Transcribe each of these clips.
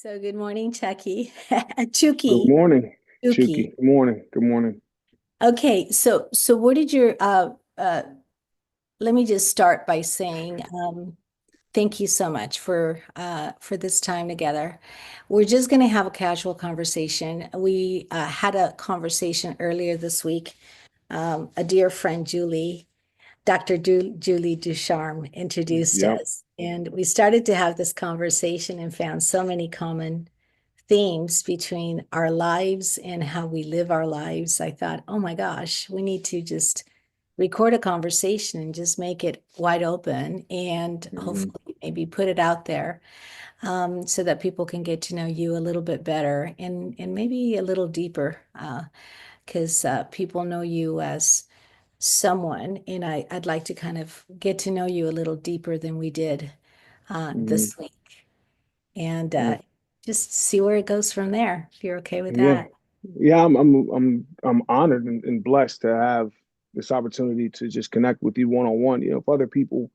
So good morning, Chucky. Good Chukky. morning, Chukky. Chukky. Good morning. Good morning. Okay, so what did your let me just start by saying thank you so much for this time together. We're just gonna have a casual conversation. We had a conversation earlier this week. A dear friend, Julie Ducharme introduced Yep. us, and we started to have this conversation and found so many common themes between our lives and how we live our lives. I thought, oh my gosh, we need to just record a conversation and just make it wide open and Mhm. hopefully maybe put it out there so that people can get to know you a little bit better and maybe a little deeper because people know you as someone, and I'd like to kind of get to know you a little deeper than we did Mhm. this week and Yeah. just see where it goes from there, if you're okay with Yeah. that. Yeah. I'm honored and blessed to have this opportunity to just connect with you one on one. If other people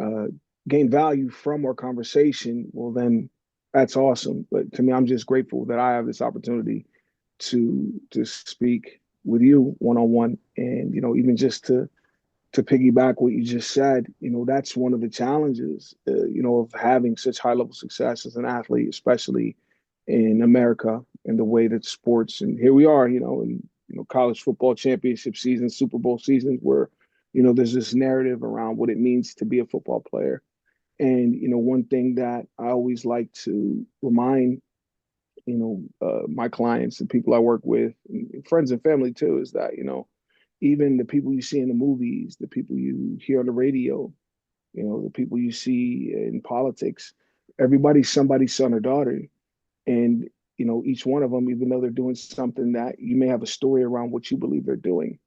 uh, gain value from our conversation, well, then that's awesome. But to me, I'm just grateful that I have this opportunity to speak with you one on one, and even just to piggyback what you just said, that's one of the challenges, of having such high level success as an athlete, especially in America and the way that sports, and here we are, in college football championship season, Super Bowl seasons, where there's this narrative around what it means to be a football player. And one thing that I always like to remind my clients and people I work with, and friends and family too, is that even the people you see in the movies, the people you hear on the radio, the people you see in politics, everybody's somebody's son or daughter. And, each one of them, even though they're doing something that you may have a story around what you believe they're doing,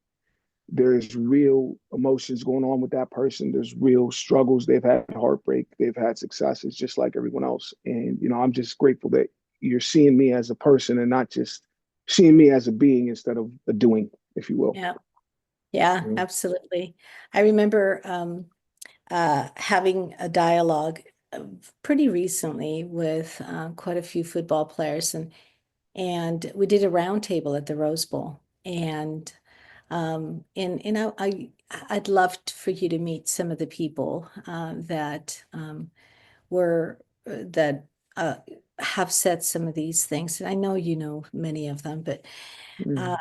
there's real emotions going on with that person. There's real struggles. They've had heartbreak. They've had successes just like everyone else. And, I'm just grateful that you're seeing me as a person and not just seeing me as a being instead of a doing, if you will. Yeah, yeah, You absolutely. I remember having a dialogue pretty recently with quite a few football players, and we did a roundtable at the Rose Bowl, and I'd love for you to meet some of the people that were that have said some of these things, and I know you know many of them, but uh, know.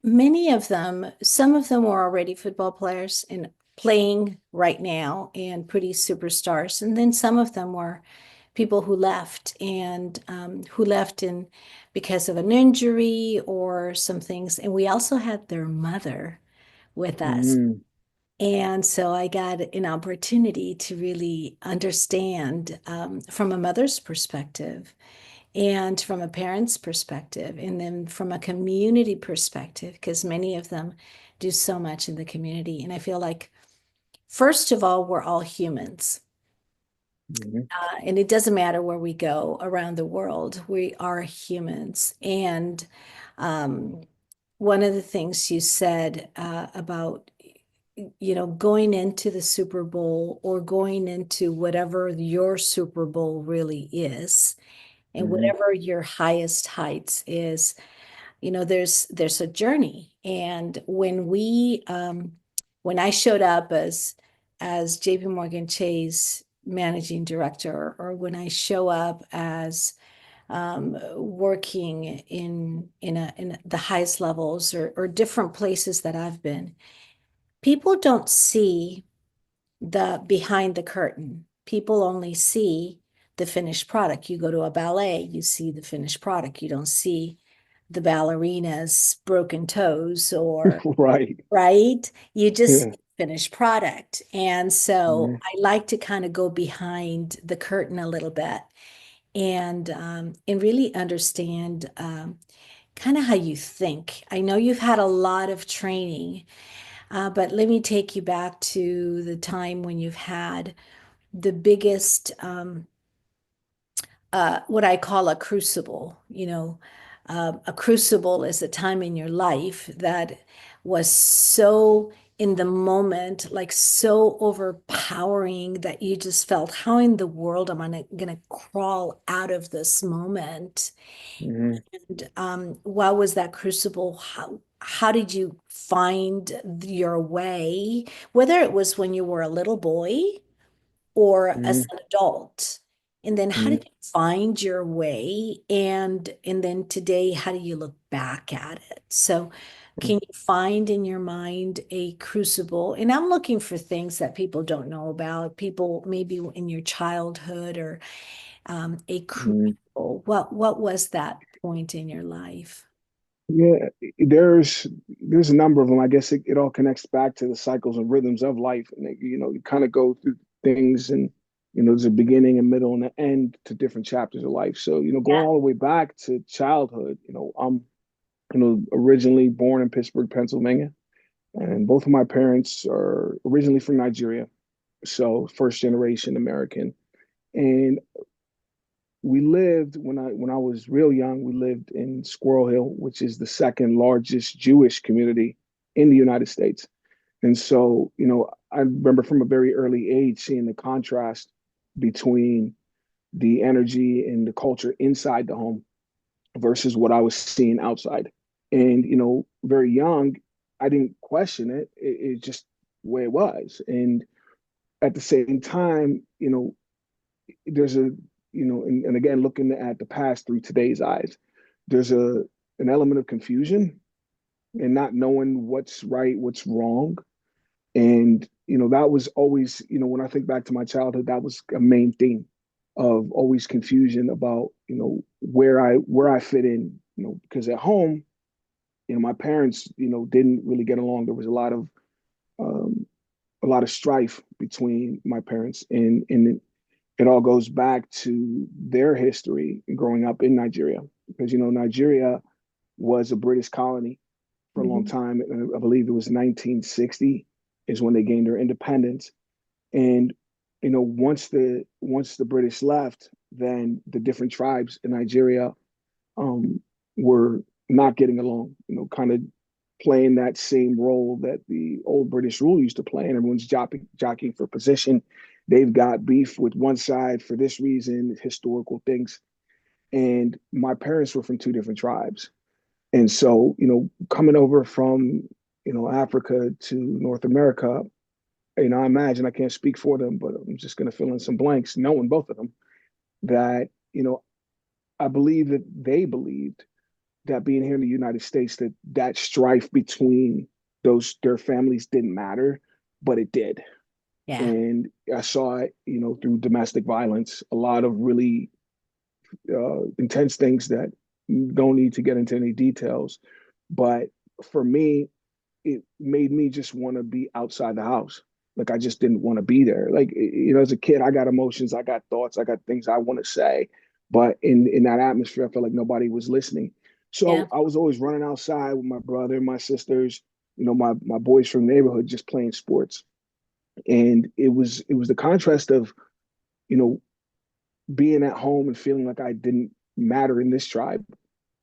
many of them, some of them were already football players and playing right now and pretty superstars. And then some of them were people who left in because of an injury or some things. And we also had their mother with us. Mm-hmm. And so I got an opportunity to really understand from a mother's perspective and from a parent's perspective, and then from a community perspective, because many of them do so much in the community. And I feel like, first of all, we're all humans. Mm-hmm. And it doesn't matter where we go around the world, we are humans. And um, one of the things you said about going into the Super Bowl or going into whatever your Super Bowl really is, and Mm-hmm. whatever your highest heights is, there's a journey. And when I showed up as JP Morgan Chase managing director, or when I show up as working in the highest levels, or different places that I've been, people don't see the behind the curtain. People only see the finished product. You go to a ballet, you see the finished product. You don't see the ballerina's broken toes, or Right. right? You just Yeah. see finished product. And so Mm-hmm. I like to kind of go behind the curtain a little bit and really understand kind of how you think. I know you've had a lot of training, but let me take you back to the time when you've had the biggest, what I call a crucible. A crucible is a time in your life that was so in the moment, like so overpowering that you just felt, how in the world am I gonna crawl out of this moment? Hmm. And what was that crucible? How did you find your way? Whether it was when you were a little boy or as Hmm. an adult, and then how Hmm. did you find your way? And then today, how do you look back at it? So can you find in your mind a crucible? And I'm looking for things that people don't know about, people maybe in your childhood, or a Hmm. crucible. What was that point in your life? Yeah, there's a number of them. I guess it all connects back to the cycles and rhythms of life, and you kind of go through things, and there's a beginning, a middle, and an end to different chapters of life. So going Yeah. all the way back to childhood, I'm originally born in Pittsburgh, Pennsylvania, and both of my parents are originally from Nigeria, so first generation American. And we lived when I was real young, we lived in Squirrel Hill, which is the second largest Jewish community in the United States. And so, I remember from a very early age seeing the contrast between the energy and the culture inside the home versus what I was seeing outside. And, very young, I didn't question it. It just the way it was. And at the same time, there's a and again looking at the past through today's eyes, there's an element of confusion and not knowing what's right, what's wrong. And that was always, when I think back to my childhood, that was a main theme of always confusion about where I fit in, because at home, my parents, didn't really get along. There was um, a lot of strife between my parents, and it all goes back to their history growing up in Nigeria, because Nigeria was a British colony for a long Mhm. time. I believe it was 1960 is when they gained their independence. And once the British left, then the different tribes in Nigeria um, were not getting along. Kind of playing that same role that the old British rule used to play, and everyone's jockeying for position. They've got beef with one side for this reason, historical things. And my parents were from two different tribes. And so, coming over from, Africa to North America, I imagine, I can't speak for them, but I'm just going to fill in some blanks, knowing both of them, that, I believe that they believed that being here in the United States, that strife between their families didn't matter, but it did. Yeah. And I saw it, through domestic violence, a lot of really intense things that don't need to get into any details. But for me, it made me just want to be outside the house. Like I just didn't want to be there. Like as a kid, I got emotions, I got thoughts, I got things I want to say, but in that atmosphere, I felt like nobody was listening. Yeah. So I was always running outside with my brother, my sisters, my boys from the neighborhood, just playing sports. And it was the contrast of you know being at home and feeling like I didn't matter in this tribe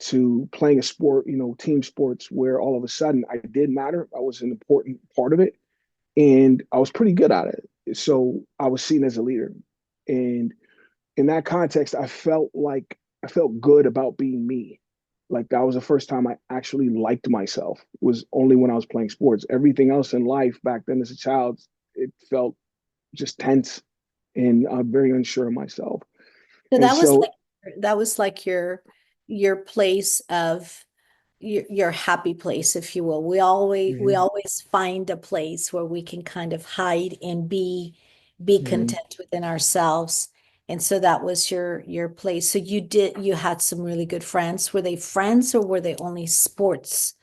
to playing a sport, team sports, where all of a sudden I did matter. I was an important part of it and I was pretty good at it. So I was seen as a leader. And in that context, I felt good about being me. Like that was the first time I actually liked myself. It was only when I was playing sports. Everything else in life back then as a child, it felt just tense and very unsure of myself. So And that was so, like your place of your happy place, if you will. We mhm, always find a place where we can kind of hide and be mhm. content within ourselves. And so that was your place. So you had some really good friends. Were they friends or were they only sports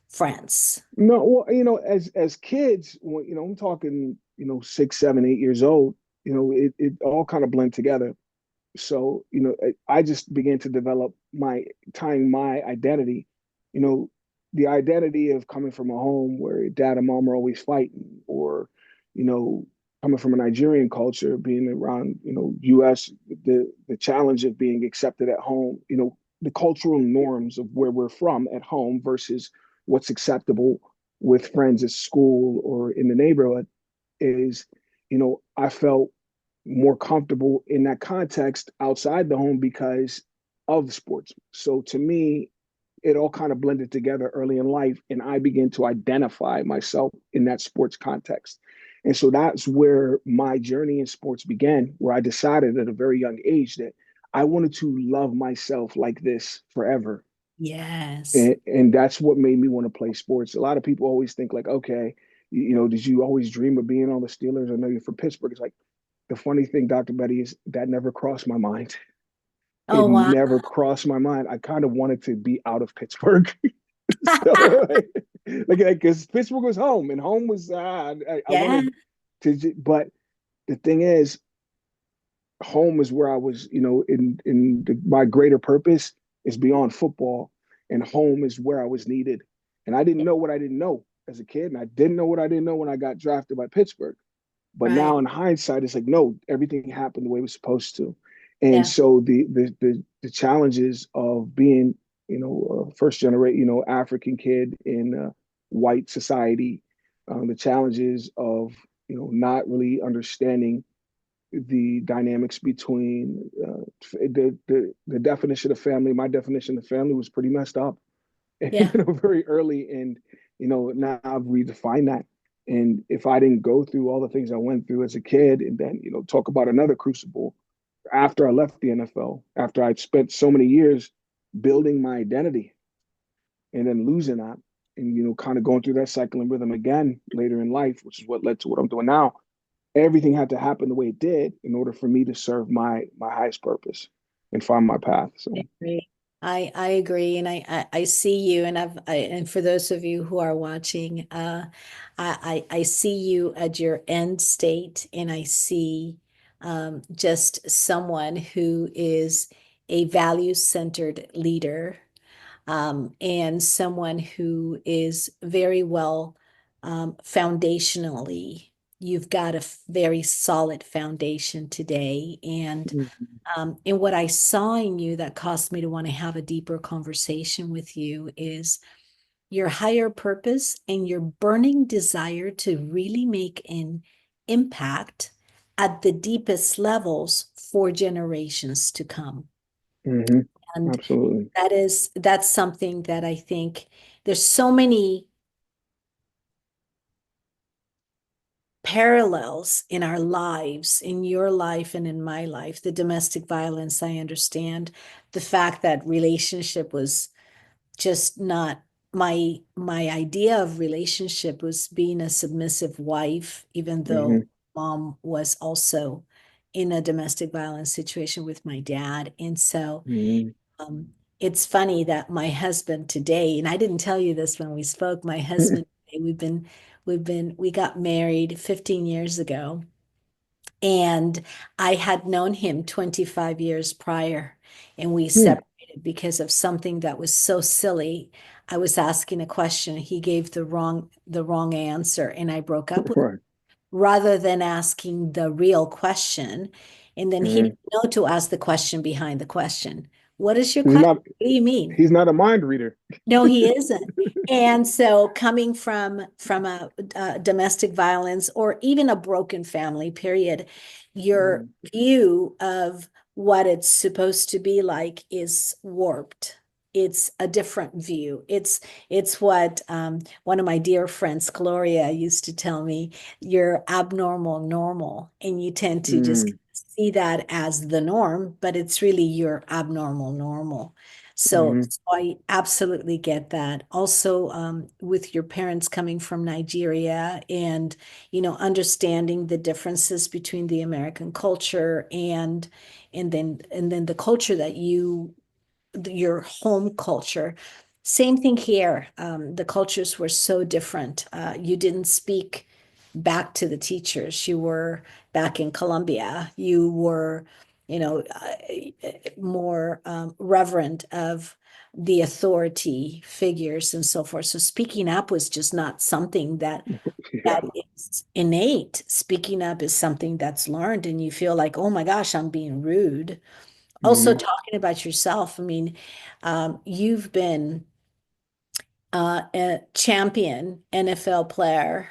friends? No, well, as kids, when, I'm talking, 6, 7, 8 years old, it all kind of blend together. So, I just began to develop tying my identity, you know, the identity of coming from a home where dad and mom are always fighting, or, you know, coming from a Nigerian culture, being around, US, the challenge of being accepted at home, the cultural norms of where we're from at home versus what's acceptable with friends at school or in the neighborhood is, I felt more comfortable in that context outside the home because of sports. So to me, it all kind of blended together early in life, and I began to identify myself in that sports context. And so that's where my journey in sports began, where I decided at a very young age that I wanted to love myself like this forever. Yes. And that's what made me want to play sports. A lot of people always think like, okay, did you always dream of being on the Steelers? I know you're from Pittsburgh. It's like the funny thing, Dr. Betty, is that never crossed my mind. It Oh, wow. never crossed my mind. I kind of wanted to be out of Pittsburgh. So like, because Pittsburgh was home and home was I Yeah. wanted to, but the thing is, home is where I was, my greater purpose is beyond football, and home is where I was needed. And I didn't know what I didn't know as a kid, and I didn't know what I didn't know when I got drafted by Pittsburgh. But Right. now in hindsight, it's like, no, everything happened the way it was supposed to. And Yeah. so the challenges of being, a first generation, African kid in white society, the challenges of, not really understanding the dynamics between the definition of family. My definition of family was pretty messed up, Yeah. very early, and now I've redefined that. And if I didn't go through all the things I went through as a kid, and then talk about another crucible after I left the NFL, after I'd spent so many years building my identity, and then losing that, and kind of going through that cycle and rhythm again later in life, which is what led to what I'm doing now. Everything had to happen the way it did in order for me to serve my highest purpose and find my path. I So, agree. I agree, and I see you, and and for those of you who are watching, I see you at your end state, and I see just someone who is a value-centered leader, and someone who is very well foundationally. You've got a very solid foundation today, and what I saw in you that caused me to want to have a deeper conversation with you is your higher purpose and your burning desire to really make an impact at the deepest levels for generations to come. mm-hmm, And absolutely. that's something that I think there's so many parallels in our lives, in your life and in my life. The domestic violence, I understand. The fact that relationship was just not my idea of relationship was being a submissive wife, even though Mm-hmm, mom was also in a domestic violence situation with my dad. And so mm-hmm. um, it's funny that my husband today, and I didn't tell you this when we spoke, my husband, we got married 15 years ago, and I had known him 25 years prior, and we Hmm. separated because of something that was so silly. I was asking a question, he gave the wrong answer, and I broke up with him Right. rather than asking the real question. And then he Mm-hmm. didn't know to ask the question behind the question. What is your He's question? not What do you mean? he's not a mind reader. No, he isn't. And so coming from a domestic violence or even a broken family, period, your Mm-hmm. view of what it's supposed to be like is warped. It's a different view. It's what one of my dear friends, Gloria, used to tell me, you're abnormal normal, and you tend to just Mm-hmm. see that as the norm, but it's really your abnormal normal. So, Mm-hmm. so I absolutely get that. Also, with your parents coming from Nigeria and, understanding the differences between the American culture and then the culture that your home culture. Same thing here. The cultures were so different. You didn't speak back to the teachers. You were back in Colombia. You were, more reverent of the authority figures and so forth. So speaking up was just not something that Yeah. is innate. Speaking up is something that's learned, and you feel like, oh my gosh, I'm being rude. Also, Mm-hmm. talking about yourself, I mean, you've been a champion NFL player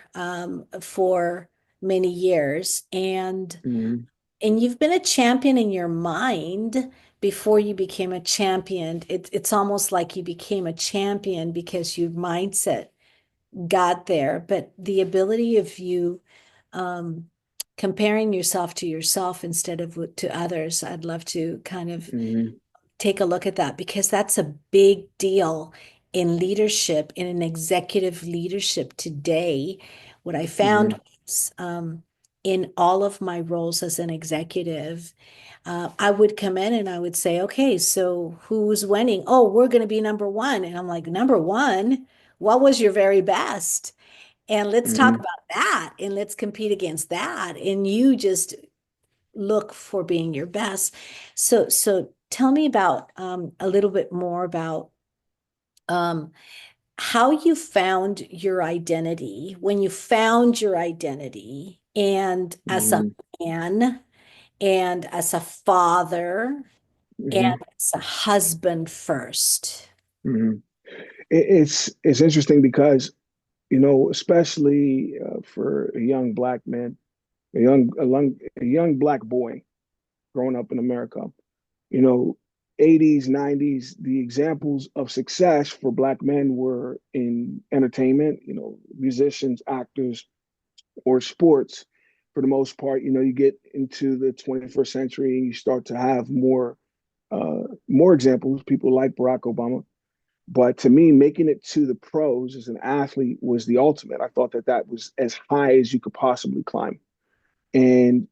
for many years, Mhm. and you've been a champion in your mind before you became a champion. It's almost like you became a champion because your mindset got there, but the ability of you um, comparing yourself instead of to others, I'd love to kind of Mhm. take a look at that because that's a big deal in leadership, in an executive leadership today. What I found Mhm. was in all of my roles as an executive, I would come in and I would say, okay, so who's winning? Oh, we're going to be number one. And I'm like, number one? What was your very best? And let's talk Mhm. about that and let's compete against that. And you just look for being your best. So tell me about a little bit more about um, how you found your identity, when you found your identity, and as a Mhm. man, and as a father, and Mhm. as a husband first. Mhm. It's interesting because especially for a young black man, a young black boy growing up in America, you know, 80s, 90s, the examples of success for black men were in entertainment, musicians, actors, or sports. For the most part, you get into the 21st century and you start to have more examples, people like Barack Obama. But to me, making it to the pros as an athlete was the ultimate. I thought that that was as high as you could possibly climb. And,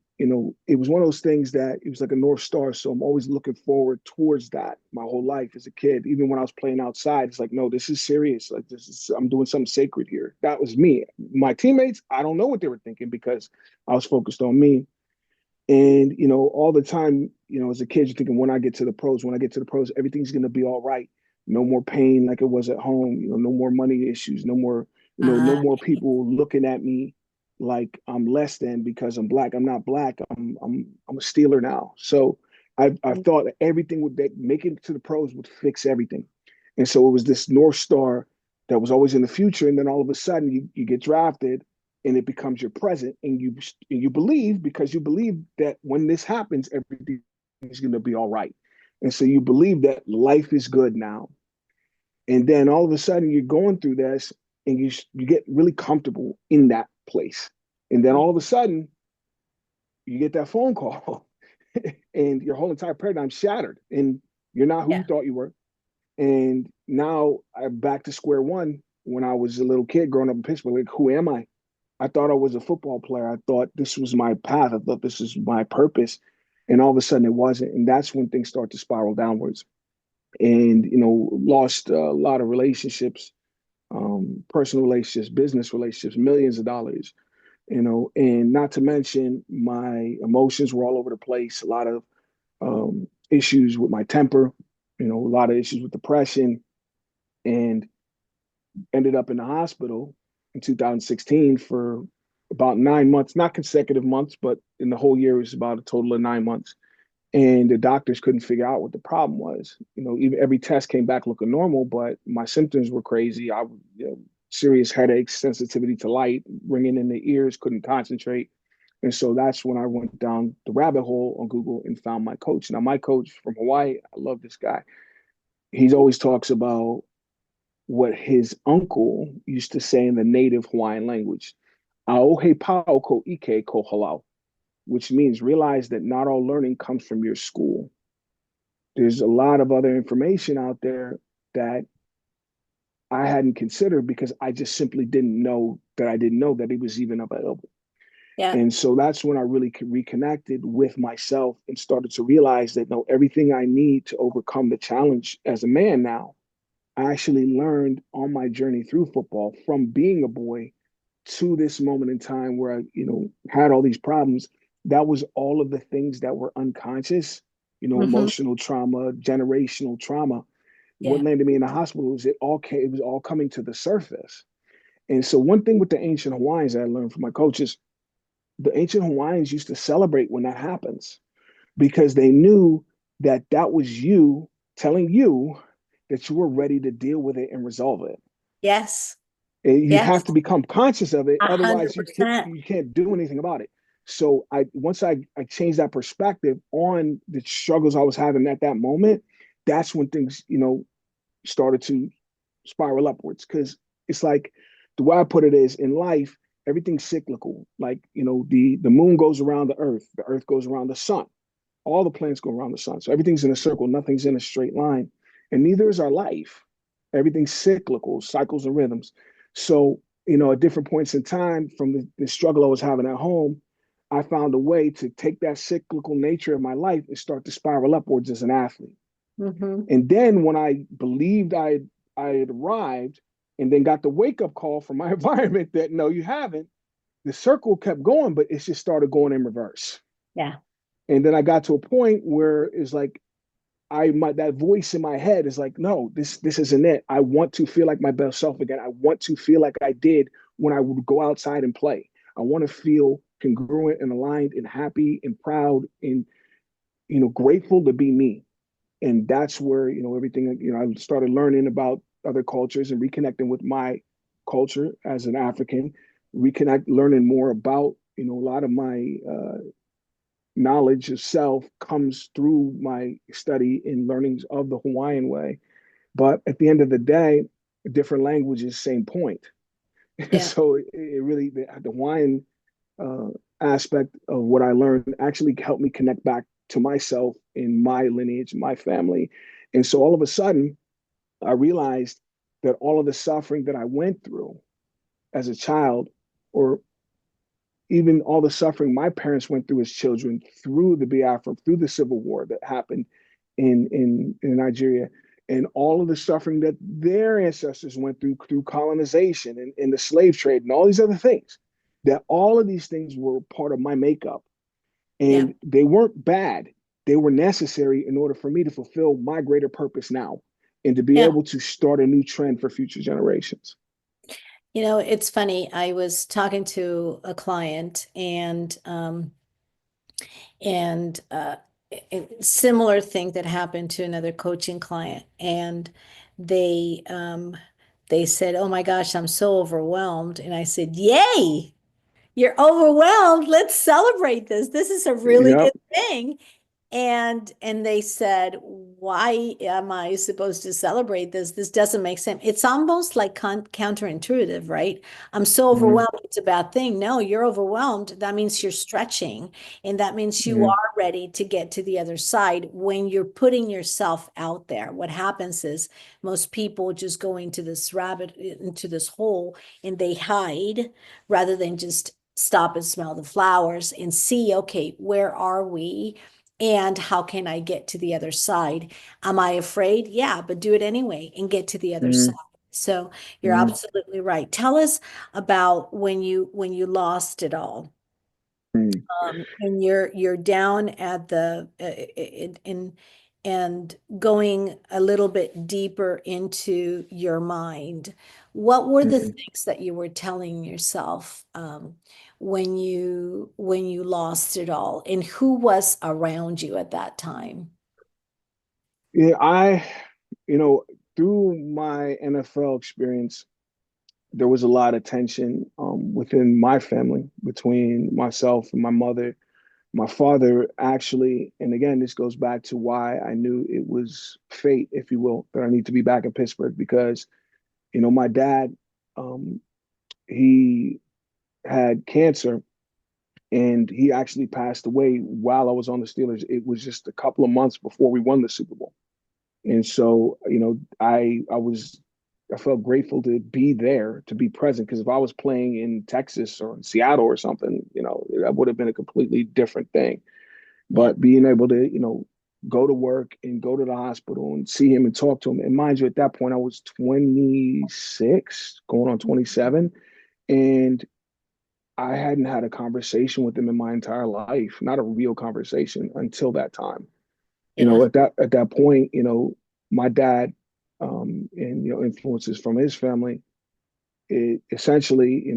it was one of those things that it was like a North Star. So I'm always looking forward towards that my whole life as a kid. Even when I was playing outside, it's like, no, this is serious. Like, I'm doing something sacred here. That was me. My teammates, I don't know what they were thinking because I was focused on me. And, all the time, as a kid, you're thinking, when I get to the pros, everything's going to be all right. No more pain like it was at home, no more money issues, no Uh, more people looking at me like I'm less than because I'm black. I'm not black. I'm a Steeler now. So I thought that everything would making it to the pros would fix everything. And so it was this North Star that was always in the future. And then all of a sudden you get drafted and it becomes your present and you believe because you believe that when this happens everything is going to be all right, and so you believe that life is good now, and then all of a sudden you're going through this and you get really comfortable in that place, and then all of a sudden you get that phone call and your whole entire paradigm shattered and you're not who yeah, you thought you were, and now I'm back to square one. When I was a little kid growing up in Pittsburgh, like, who am I thought I was a football player. I thought this was my path. I thought this was my purpose. And all of a sudden it wasn't. And that's when things start to spiral downwards. And, lost a lot of relationships, personal relationships, business relationships, millions of dollars, and not to mention my emotions were all over the place. A lot of issues with my temper, a lot of issues with depression, and ended up in the hospital in 2016 for about 9 months, not consecutive months, but in the whole year it was about a total of 9 months. And the doctors couldn't figure out what the problem was. Even every test came back looking normal, but my symptoms were crazy. Serious headaches, sensitivity to light, ringing in the ears, couldn't concentrate. And so that's when I went down the rabbit hole on Google and found my coach. Now, my coach from Hawaii, I love this guy. He's always talks about what his uncle used to say in the native Hawaiian language, "Aohe pau ko ike ko halau," which means realize that not all learning comes from your school. There's a lot of other information out there that I hadn't considered because I just simply didn't know that I didn't know that it was even available. yeah. And so that's when I really reconnected with myself and started to realize that no, everything I need to overcome the challenge as a man now, I actually learned on my journey through football from being a boy to this moment in time where I, had all these problems. That was all of the things that were unconscious, Hmm. emotional trauma, generational trauma. What Yeah. landed me in the hospital was it was all coming to the surface. And so one thing with the ancient Hawaiians that I learned from my coaches, the ancient Hawaiians used to celebrate when that happens because they knew that was you telling you that you were ready to deal with it and resolve it. Yes. You have Yes. to become conscious of it. A Otherwise, hundred percent. you can't do anything about it. So once I changed that perspective on the struggles I was having at that moment, that's when things, started to spiral upwards. Because it's like the way I put it is in life, everything's cyclical. Like, the moon goes around the earth goes around the sun. All the planets go around the sun. So everything's in a circle, nothing's in a straight line. And neither is our life. Everything's cyclical, cycles and rhythms. So, at different points in time from the struggle I was having at home, I found a way to take that cyclical nature of my life and start to spiral upwards as an athlete. Hmm. And then when I believed I had arrived and then got the wake up call from my environment that no, you haven't, the circle kept going, but it just started going in reverse. Yeah. And then I got to a point where it's like that voice in my head is like, no, this isn't it. I want to feel like my best self again. I want to feel like I did when I would go outside and play. I want to feel congruent and aligned and happy and proud and grateful to be me. And that's where everything I started learning about other cultures and reconnecting with my culture as an African, learning more about a lot of my knowledge of self comes through my study and learnings of the Hawaiian way. But at the end of the day, different languages, same point. Yeah. So it really, the Hawaiian uh, aspect of what I learned actually helped me connect back to myself in my lineage, my family. And so all of a sudden, I realized that all of the suffering that I went through as a child, or even all the suffering my parents went through as children through the Biafra, through the civil war that happened in Nigeria, and all of the suffering that their ancestors went through colonization and the slave trade and all these other things, that all of these things were part of my makeup. Yeah. And they weren't bad. They were necessary in order for me to fulfill my greater purpose now and to be Yeah. able to start a new trend for future generations. It's funny. I was talking to a client and similar thing that happened to another coaching client. And they they said, "Oh my gosh, I'm so overwhelmed." And I said, "Yay, you're overwhelmed. Let's celebrate this. This is a really Yep. good thing." And they said, "Why am I supposed to celebrate this? This doesn't make sense." It's almost like counterintuitive, right? I'm so Mm-hmm. overwhelmed, it's a bad thing. No, you're overwhelmed. That means you're stretching, and that means you Mm-hmm. are ready to get to the other side when you're putting yourself out there. What happens is most people just go into this hole, and they hide rather than just stop and smell the flowers and see, okay, where are we? And how can I get to the other side? Am I afraid? Yeah, but do it anyway and get to the other Mm-hmm. side. So you're Mm-hmm. absolutely right. Tell us about when you lost it all. And you're down at the in and going a little bit deeper into your mind. What were the Mm-hmm. things that you were telling yourself when you lost it all, and who was around you at that time? Yeah, you know, through my NFL experience, there was a lot of tension within my family between myself and my mother. My father actually, and again, this goes back to why I knew it was fate, if you will, that I need to be back in Pittsburgh because, my dad, um, he had cancer and he actually passed away while I was on the Steelers. It was just a couple of months before we won the Super Bowl. And so, I felt grateful to be there, to be present. Because if I was playing in Texas or in Seattle or something, that would have been a completely different thing. Yeah. But being able to, go to work and go to the hospital and see him and talk to him. And mind you, at that point, I was 26, going on 27. And I hadn't had a conversation with him in my entire life, not a real conversation until that time. Yeah. At that point, my dad and influences from his family, it essentially,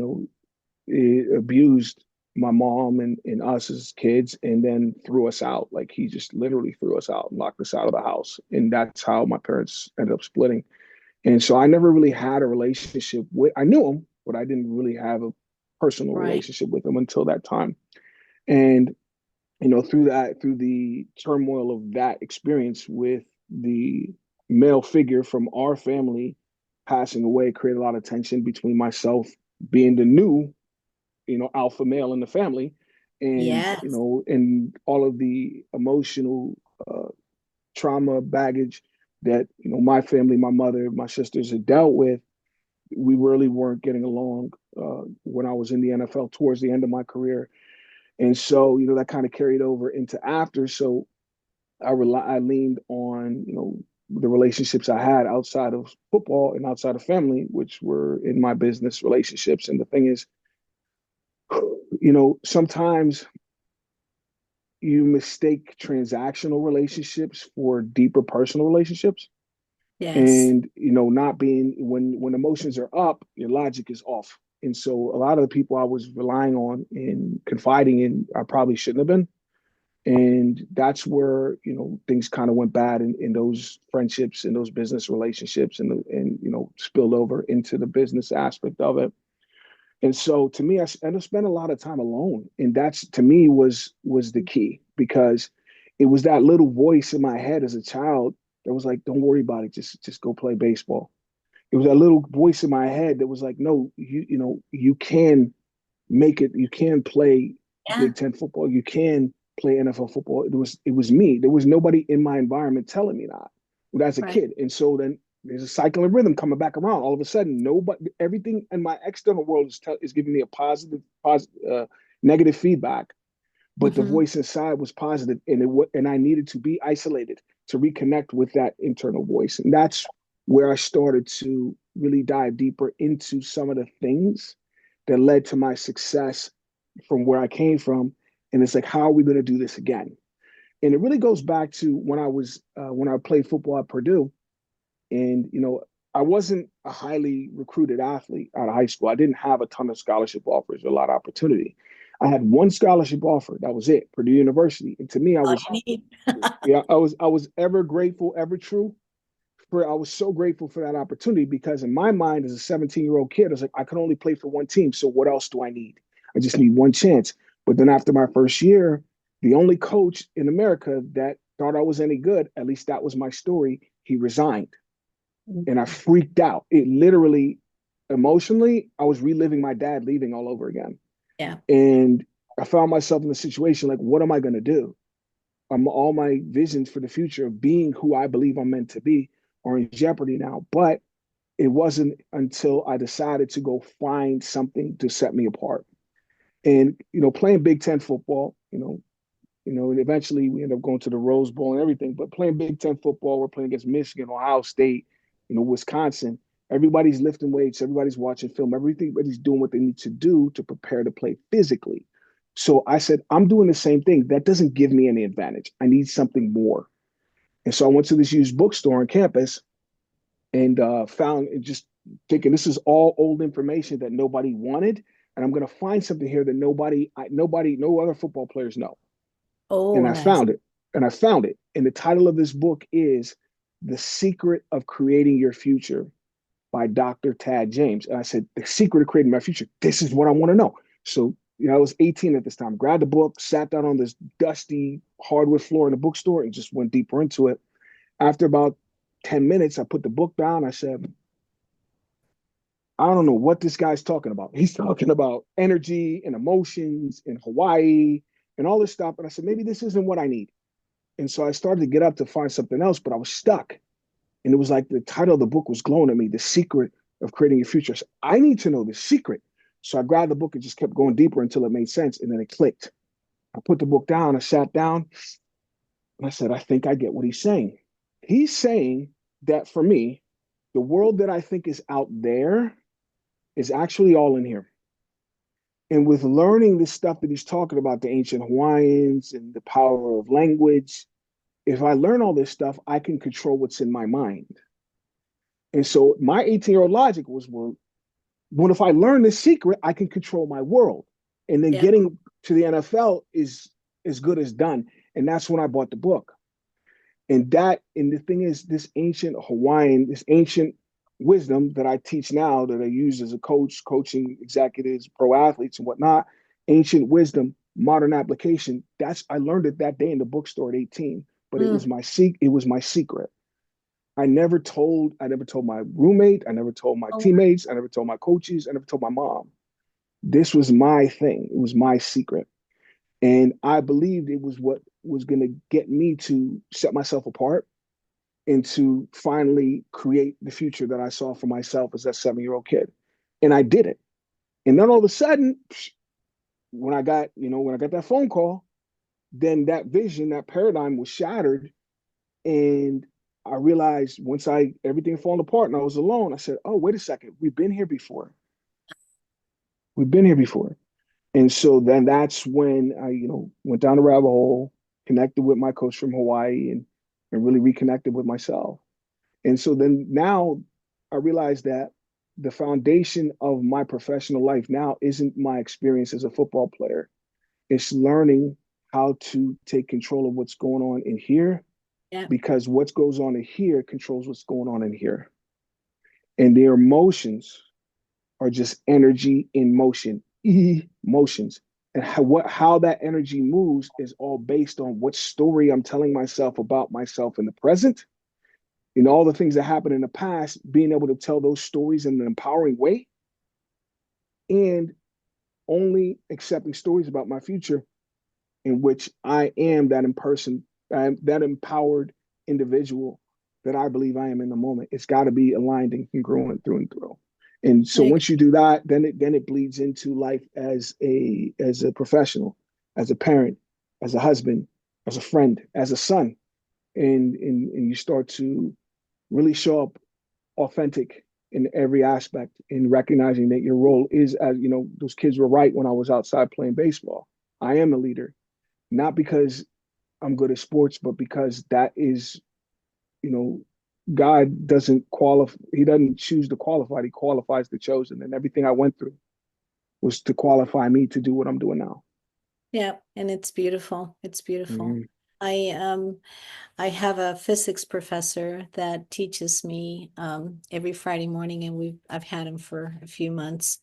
it abused my mom and us as kids and then threw us out. Like he just literally threw us out and locked us out of the house. And that's how my parents ended up splitting. And so I never really had a relationship with, I knew him, but I didn't really have a personal Right. relationship with him until that time. And, you know, through that, through the turmoil of that experience with the male figure from our family passing away, created a lot of tension between myself being the new, you know, alpha male in the family, and, you Yes. know, and all of the emotional uh, trauma baggage that, you know, my family, my mother, my sisters had dealt with. We really weren't getting along when I was in the NFL towards the end of my career. And so, you know, that kind of carried over into after. So I leaned on, you know, the relationships I had outside of football and outside of family, which were in my business relationships. And the thing is, you know, sometimes you mistake transactional relationships for deeper personal relationships. Yes. And, you know, not being, when emotions are up, your logic is off. And so a lot of the people I was relying on and confiding in, I probably shouldn't have been. And that's where, you know, things kind of went bad in those friendships and those business relationships, and you know, spilled over into the business aspect of it. And so to me, I ended up spending a lot of time alone. And that's, to me, was the key, because it was that little voice in my head as a child that was like, don't worry about it, just go play baseball. It was that little voice in my head that was like, no, you know, you can make it, you can play Yeah. Big Ten football, you can play NFL football. It was me. There was nobody in my environment telling me that as a Right. kid. And so then there's a cycle and rhythm coming back around. All of a sudden, nobody, everything in my external world is giving me a negative feedback, but the Hmm. voice inside was positive, and I needed to be isolated to reconnect with that internal voice. And that's where I started to really dive deeper into some of the things that led to my success from where I came from. And it's like, how are we going to do this again? And it really goes back to when I played football at Purdue. And, you know, I wasn't a highly recruited athlete out of high school. I didn't have a ton of scholarship offers or a lot of opportunity. I had one scholarship offer. That was it, Purdue University. And to me, All you need. I was ever grateful, ever true. I was so grateful for that opportunity, because in my mind as a 17-year-old kid, I was like, I can only play for one team. So what else do I need? I just need one chance. But then after my first year, the only coach in America that thought I was any good, at least that was my story, he resigned. And I freaked out. It literally, emotionally, I was reliving my dad leaving all over again. Yeah. And I found myself in a situation like, what am I going to do? All my visions for the future of being who I believe I'm meant to be are in jeopardy now. But it wasn't until I decided to go find something to set me apart. And, you know, playing Big Ten football, and eventually we end up going to the Rose Bowl and everything. But playing Big Ten football, we're playing against Michigan, Ohio State, you know, Wisconsin. Everybody's lifting weights, everybody's watching film, everybody's doing what they need to do to prepare to play physically. So I said, I'm doing the same thing. That doesn't give me any advantage. I need something more. And so I went to this used bookstore on campus and found it, just thinking this is all old information that nobody wanted. And I'm going to find something here that no other football players know. And Oh, I nice. found it. And I found it. And the title of this book is The Secret of Creating Your Future by Dr. Tad James. And I said, the secret of creating my future. This is what I want to know. So, you know, I was 18 at this time, grabbed the book, sat down on this dusty hardwood floor in the bookstore and just went deeper into it. After about 10 minutes, I put the book down. I said, I don't know what this guy's talking about. He's talking about energy and emotions in Hawaii and all this stuff. And I said, maybe this isn't what I need. And so I started to get up to find something else, but I was stuck. And it was like the title of the book was glowing at me, The Secret of Creating Your Future. So I need to know the secret. So I grabbed the book and just kept going deeper until it made sense. And then it clicked. I put the book down, I sat down, and I said, I think I get what he's saying. He's saying that for me, the world that I think is out there is actually all in here. And with learning this stuff that he's talking about, the ancient Hawaiians and the power of language, if I learn all this stuff, I can control what's in my mind. And so my 18-year-old logic was, well, what if I learn this secret, I can control my world. And then Yeah. getting to the NFL is as good as done. And that's when I bought the book. And the thing is, this ancient Hawaiian, this ancient wisdom that I teach now, that I use as a coach, coaching executives, pro athletes, and whatnot. Ancient wisdom, modern application. That's I learned it that day in the bookstore at 18. But it was Mm. my it was my secret. I never told my roommate, I never told my Oh, teammates, I never told my coaches, I never told my mom. This was my thing. It was my secret. And I believed it was what was going to get me to set myself apart and to finally create the future that I saw for myself as that 7-year-old kid. And I did it. And then all of a sudden, when I got that phone call, then that vision, that paradigm was shattered. And I realized once everything falling apart and I was alone, I said, oh, wait a second, we've been here before. We've been here before. And so then that's when I, went down the rabbit hole, connected with my coach from Hawaii, and really reconnected with myself. And so then now I realized that the foundation of my professional life now isn't my experience as a football player. It's learning how to take control of what's going on in here, yeah. because what goes on in here controls what's going on in here. And their emotions are just energy in motion, emotions. And how that energy moves is all based on what story I'm telling myself about myself in the present, and all the things that happened in the past, being able to tell those stories in an empowering way, and only accepting stories about my future in which I am I'm that empowered individual that I believe I am in the moment. It's got to be aligned and congruent through and through. And so Like, once you do that, then it bleeds into life as a professional, as a parent, as a husband, as a friend, as a son, and you start to really show up authentic in every aspect, in recognizing that your role is, as those kids were right when I was outside playing baseball. I am a leader, not because I'm good at sports, but because that is, you know, God doesn't qualify. He doesn't choose the qualified. He qualifies the chosen. And everything I went through was to qualify me to do what I'm doing now. yeah, and it's beautiful. It's beautiful. Mm-hmm. I um I have a physics professor that teaches me every Friday morning, and I've had him for a few months.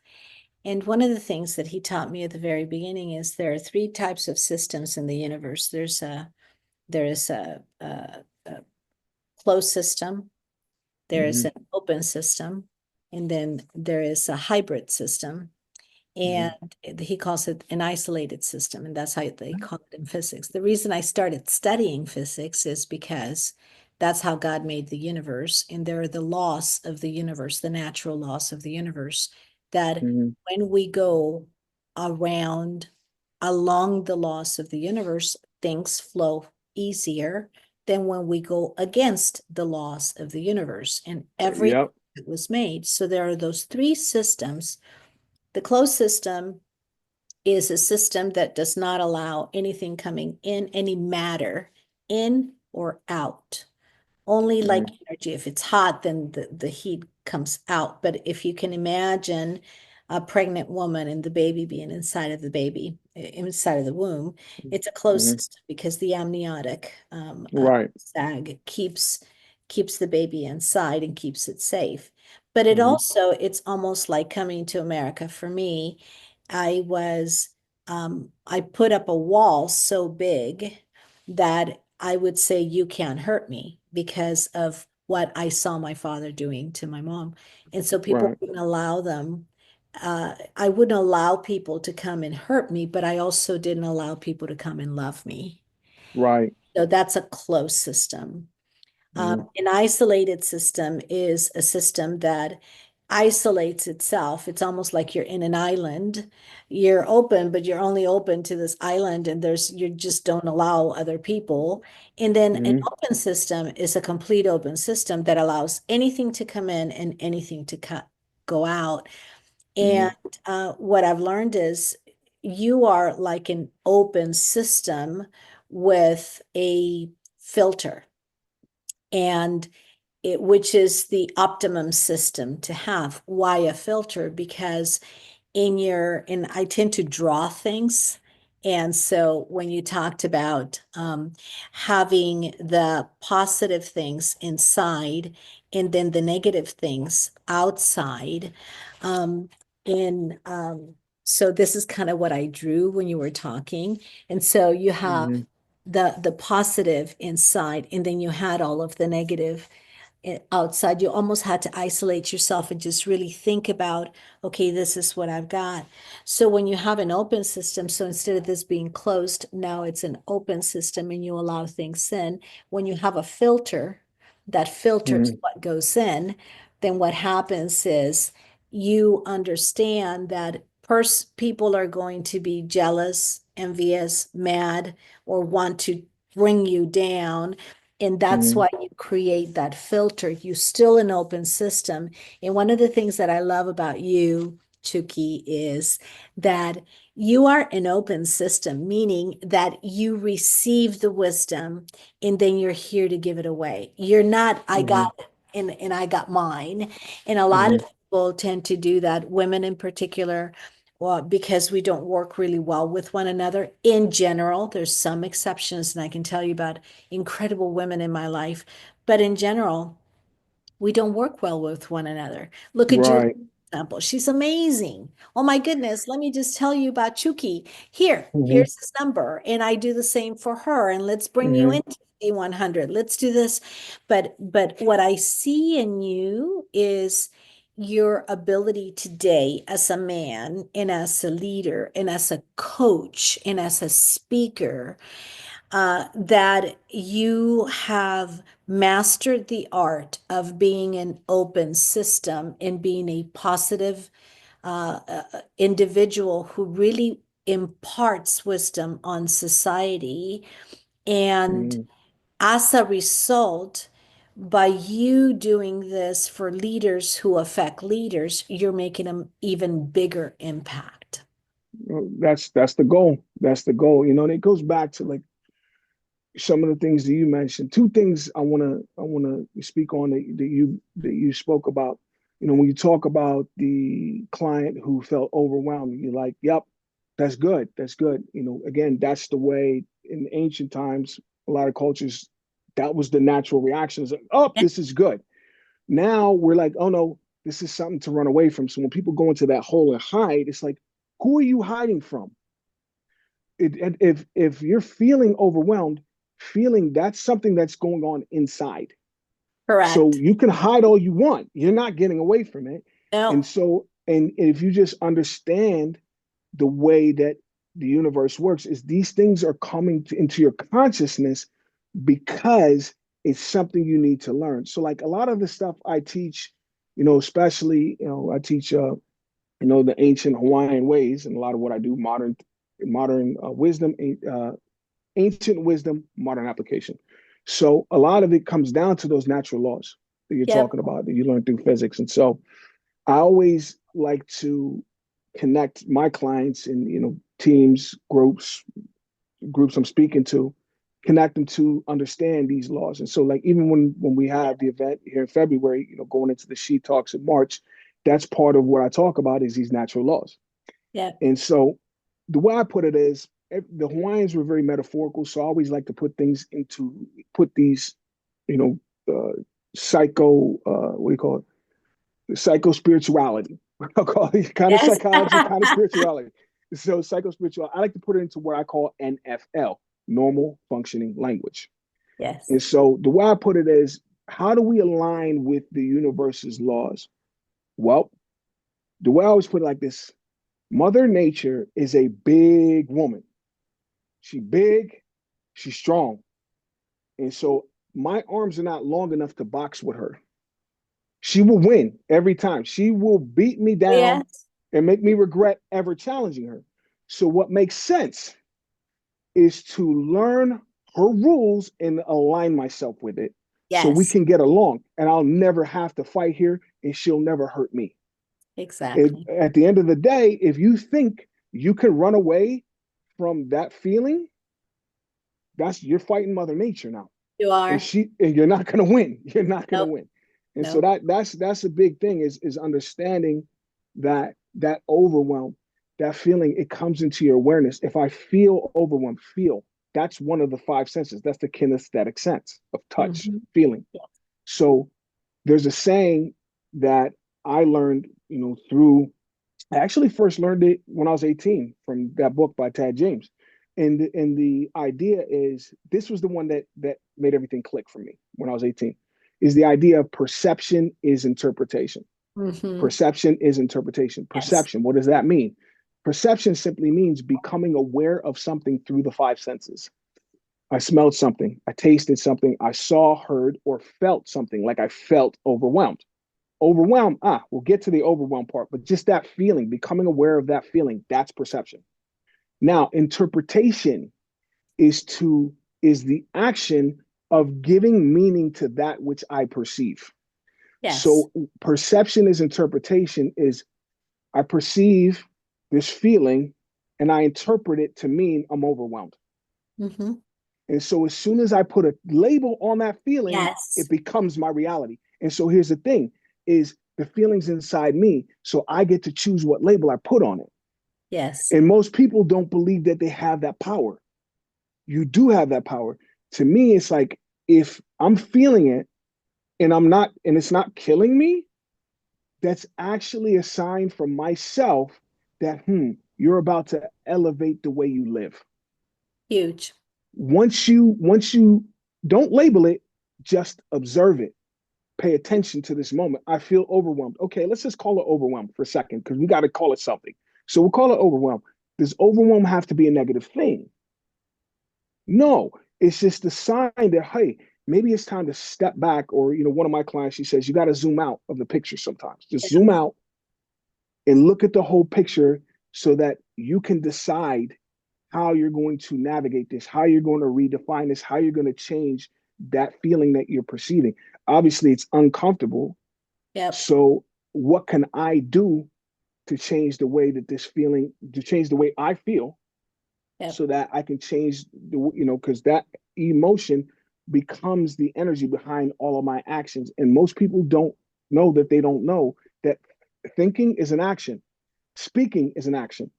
And one of the things that he taught me at the very beginning is there are three types of systems in the universe. There is a closed system, there is Mm-hmm. an open system, and then there is a hybrid system. Mm-hmm. And he calls it an isolated system, and that's how they call it in physics. The reason I started studying physics is because that's how God made the universe, and there are the laws of the universe, the natural laws of the universe, that Mm-hmm. when we go around along the laws of the universe, things flow easier than when we go against the laws of the universe, and everything Yep. that was made. So there are those three systems. The closed system is a system that does not allow anything coming in, any matter in or out. Only like Mm-hmm. energy. If it's hot, then the heat comes out. But if you can imagine a pregnant woman and the baby being inside of the womb, it's a closed Mm-hmm. system because the amniotic Right. sag keeps the baby inside and keeps it safe. But it Mm-hmm. also, it's almost like coming to America. For me, I put up a wall so big that I would say you can't hurt me because of what I saw my father doing to my mom. And so people Right. wouldn't allow them. I wouldn't allow people to come and hurt me, but I also didn't allow people to come and love me. Right. So that's a closed system. Mm-hmm. An isolated system is a system that isolates itself. It's almost like you're in an island. You're open, but you're only open to this island, and you just don't allow other people. And then an Mm-hmm. open system is a complete open system that allows anything to come in and anything to go out. Mm-hmm. And what I've learned is you are like an open system with a filter, and which is the optimum system to have. Why a filter? Because and I tend to draw things, And so when you talked about having the positive things inside and then the negative things outside, um, in so this is kind of what I drew when you were talking. And so you have Mhm. the positive inside, and then you had all of the negative outside. You almost had to isolate yourself and just really think about, okay, this is what I've got. So when you have an open system, so instead of this being closed, now it's an open system and you allow things in. When you have a filter that filters Mhm. what goes in, then what happens is you understand that people are going to be jealous, envious, mad, or want to bring you down. And that's Mhm. why you create that filter. You still an open system. And one of the things that I love about you, Chukky, is that you are an open system, meaning that you receive the wisdom and then you're here to give it away. You're not, I got Mhm. it and I got mine. And a lot of Mhm. people tend to do that, women in particular, well, because we don't work really well with one another in general. There's some exceptions, and I can tell you about incredible women in my life. But in general, we don't work well with one another. Look at Julie, Right. for example. She's amazing. Oh my goodness. Let me just tell you about Chukky. Mhm. Here's his number. And I do the same for her. And let's bring you Mhm. into D100. Let's do this. But what I see in you is your ability today as a man and as a leader and as a coach and as a speaker, that you have mastered the art of being an open system and being a positive individual who really imparts wisdom on society. And Mhm. as a result, by you doing this for leaders who affect leaders, you're making an even bigger impact. Well, that's the goal. That's the goal. And it goes back to like some of the things that you mentioned. Two things I wanna speak on that you spoke about. When you talk about the client who felt overwhelmed, you're like, "Yep, that's good. That's good." Again, that's the way in ancient times, a lot of cultures, that was the natural reaction. It's like, "Oh, Yeah. this is good." Now we're like, "Oh no, this is something to run away from." So when people go into that hole and hide, it's like, who are you hiding from? If you're feeling overwhelmed, feeling that's something that's going on inside. So Correct. you can hide all you want. You're not getting away from it. And No, so, and if you just understand the way that the universe works, is these things are coming into your consciousness because it's something you need to learn. So, like a lot of the stuff I teach, especially, I teach, the ancient Hawaiian ways, and a lot of what I do, modern wisdom, ancient wisdom, modern application. So a lot of it comes down to those natural laws that you're yep, talking about that you learn through physics. And so I always like to connect my clients and teams, groups I'm speaking to, connect them to understand these laws. And so like even when we have the event here in February, going into the She Talks in March, that's part of what I talk about is these natural laws. yep, And so the way I put it is the Hawaiians were very metaphorical. So I always like to put these, you know, what do you call it? Psycho spirituality. I'll call it kind of yes. psychology, kind of spirituality. So psycho spirituality, I like to put it into what I call NFL, normal functioning language. Yes. And so the way I put it is, how do we align with the universe's laws? Well, the way I always put it like this: Mother Nature is a big woman. She's big, she's strong. And so my arms are not long enough to box with her. She will win every time. She will beat me down Yes. and make me regret ever challenging her. So, what makes sense is to learn her rules and align myself with it so we Yes. can get along. And I'll never have to fight here and she'll never hurt me. Exactly. At the end of the day, if you think you can run away from that feeling, that's you're fighting Mother Nature now, You and are. you're not going to win. You're not going to Nope. win, and so Nope. that's a big thing is understanding that overwhelm. that feeling, it comes into your awareness. If I feel overwhelmed, feel. That's one of the five senses. That's the kinesthetic sense of touch, Mm-hmm. feeling. Yeah. So there's a saying that I learned, through, I actually first learned it when I was 18 from that book by Tad James. And the idea is, this was the one that made everything click for me when I was 18, is the idea of perception is interpretation. Mm-hmm. Perception is interpretation. Yes. Perception, what does that mean? Perception simply means becoming aware of something through the five senses. I smelled something, I tasted something, I saw, heard, or felt something, like I felt overwhelmed. Overwhelmed, we'll get to the overwhelmed part, but just that feeling, becoming aware of that feeling, that's perception. Now, interpretation is the action of giving meaning to that which I perceive. Yes. So perception is interpretation, is I perceive this feeling and I interpret it to mean I'm overwhelmed. Mm-hmm. And so as soon as I put a label on that feeling, it Yes. becomes my reality. And so here's the thing, is the feelings inside me. So I get to choose what label I put on it. Yes. And most people don't believe that they have that power. You do have that power. To me, it's like, if I'm feeling it and it's not killing me, that's actually a sign from myself that, you're about to elevate the way you live. Huge. Once you don't label it, just observe it. Pay attention to this moment. I feel overwhelmed. Okay, let's just call it overwhelmed for a second, because we got to call it something. So we'll call it overwhelmed. Does overwhelm have to be a negative thing? No, it's just a sign that, hey, maybe it's time to step back. Or, one of my clients, she says, you got to zoom out of the picture sometimes. Just Yeah. zoom out and look at the whole picture so that you can decide how you're going to navigate this, how you're going to redefine this, how you're going to change that feeling that you're perceiving. Obviously, it's uncomfortable. Yep. So, what can I do to change the way that to change the way I feel, Yep. so that I can change because that emotion becomes the energy behind all of my actions. And most people don't know that they don't know that thinking is an action, speaking is an action.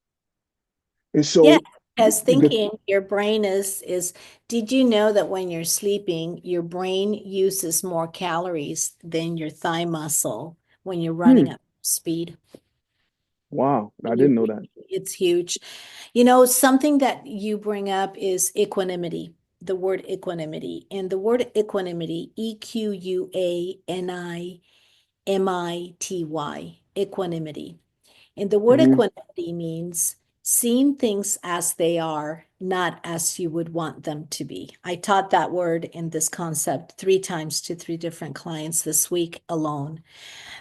And Yeah. so, Because the thinking, your brain is, did you know that when you're sleeping, your brain uses more calories than your thigh muscle when you're running hmm, at speed? wow, I And you didn't know that. breathe, it's huge. Something that you bring up is equanimity, the word equanimity. And the word equanimity, Equanimity, equanimity. And the word Hmm. equanimity means seeing things as they are, not as you would want them to be. I taught that word in this concept 3 times to 3 different clients this week alone,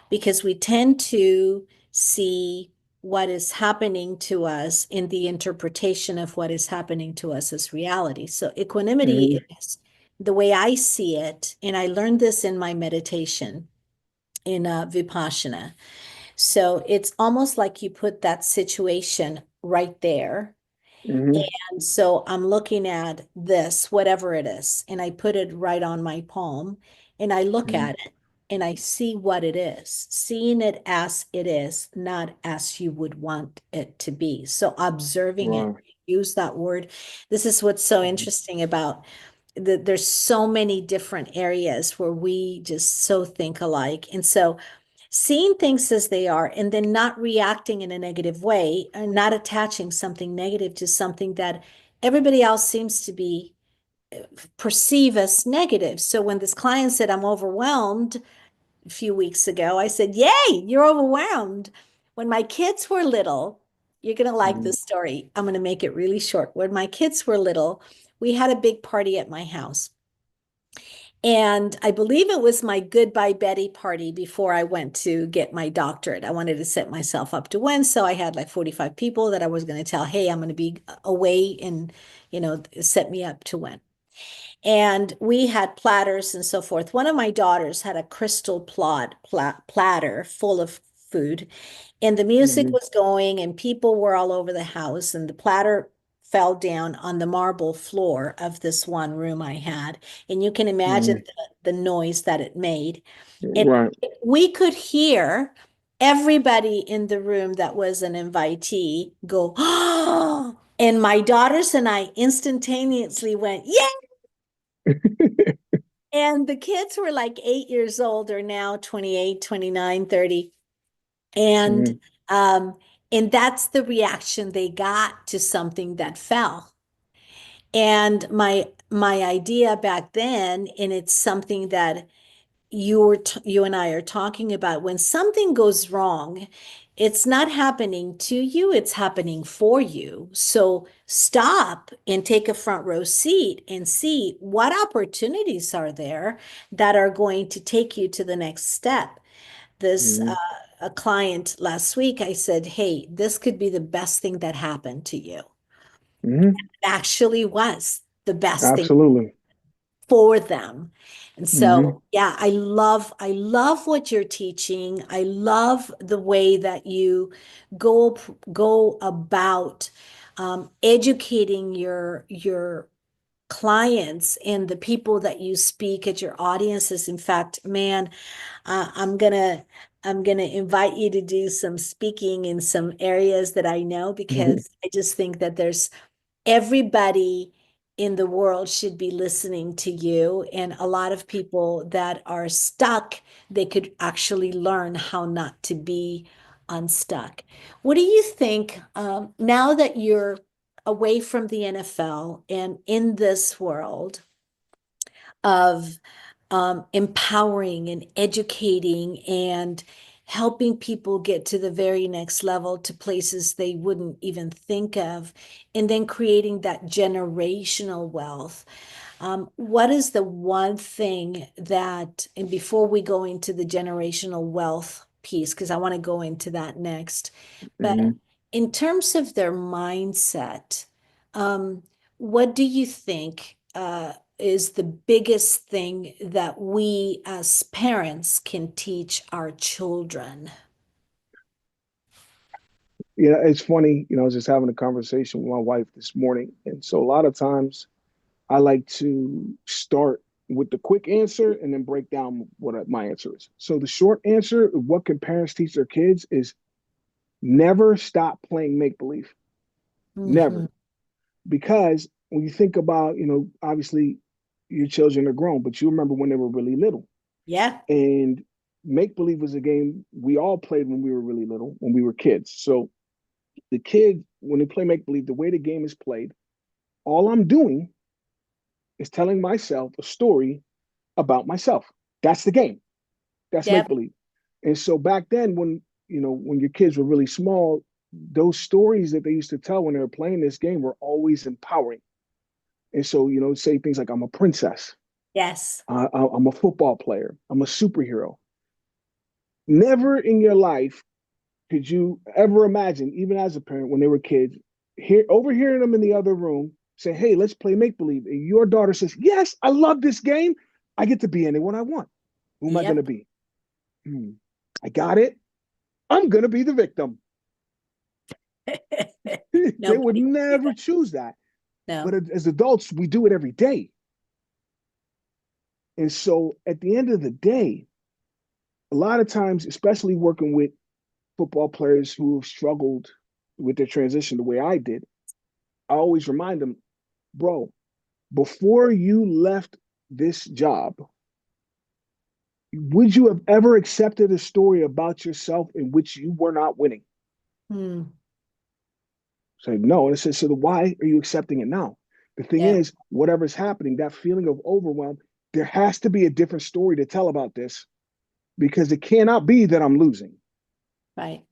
because we tend to see what is happening to us in the interpretation of what is happening to us as reality. So Hmm. equanimity is the way I see it, and I learned this in my meditation in Vipassana. So it's almost like you put that situation right there. Hmm. And so I'm looking at this, whatever it is, and I put it right on my palm and I look Hmm. at it and I see what it is, seeing it as it is, not as you would want it to be. So observing it, Right. use that word. This is what's so interesting about there's so many different areas where we just so think alike. And so seeing things as they are and then not reacting in a negative way and not attaching something negative to something that everybody else seems to be perceive as negative. So when this client said, I'm overwhelmed a few weeks ago, I said, yay, you're overwhelmed. When my kids were little, you're going to like Hmm. this story. I'm going to make it really short. When my kids were little, we had a big party at my house. And I believe it was my Goodbye Betty party before I went to get my doctorate. I wanted to set myself up to win. So I had like 45 people that I was going to tell, hey, I'm going to be away and, set me up to win. And we had platters and so forth. One of my daughters had a crystal platter full of food, and the music Hmm. was going, and people were all over the house, and the platter fell down on the marble floor of this one room I had. And you can imagine Hmm. the noise that it made. And Right. we could hear everybody in the room that was an invitee go, oh, and my daughters and I instantaneously went, yeah. And the kids were like 8 years old, or now 28, 29, 30. And Mhm. um, and that's the reaction they got to something that fell. And my idea back then, and it's something that you and I are talking about, when something goes wrong, it's not happening to you, it's happening for you. So stop and take a front row seat and see what opportunities are there that are going to take you to the next step. This Mhm. a client last week, I said, "Hey, this could be the best thing that happened to you." Mhm. It actually was the best thing Absolutely. for them. And Mhm. so, yeah, I love what you're teaching. I love the way that you go about educating your clients and the people that you speak at your audiences. In fact, man, I'm gonna invite you to do some speaking in some areas that I know, Mhm. because I just think that there's everybody in the world should be listening to you, and a lot of people that are stuck, they could actually learn how not to be unstuck. What do you think, now that you're away from the NFL and in this world of empowering and educating and helping people get to the very next level, to places they wouldn't even think of, and then creating that generational wealth? What is the one thing that, and before we go into the generational wealth piece, because I want to go into that next, but Mhm. in terms of their mindset, what do you think is the biggest thing that we as parents can teach our children? Yeah, it's funny. I was just having a conversation with my wife this morning, and so a lot of times I like to start with the quick answer and then break down what my answer is. So the short answer, what can parents teach their kids, is never stop playing make believe. Mhm. Never. Because when you think about, obviously your children are grown, but you remember when they were really little. Yeah. And make believe was a game we all played when we were really little, when we were kids. So the kid, when they play make believe, the way the game is played, all I'm doing is telling myself a story about myself. That's the game. That's make Yep. believe. And so back then, when your kids were really small, those stories that they used to tell when they were playing this game were always empowering. And so, say things like, I'm a princess, Yes. I'm a football player, I'm a superhero. Never in your life could you ever imagine, even as a parent, when they were kids, overhearing them in the other room say, "Hey, let's play make believe." And your daughter says, "Yes, I love this game. I get to be anyone I want. Who am I going to Yep. be? I got it. I'm going to be the victim." They would Nobody would do never that. choose that. But No. as adults, we do it every day. And so at the end of the day, a lot of times, especially working with football players who have struggled with their transition the way I did, I always remind them, bro, before you left this job, would you have ever accepted a story about yourself in which you were not winning? Hmm. Say no. And I said, so why are you accepting it now? The thing Yep. is, whatever's happening, that feeling of overwhelm, there has to be a different story to tell about this, because it cannot be that I'm losing, Right.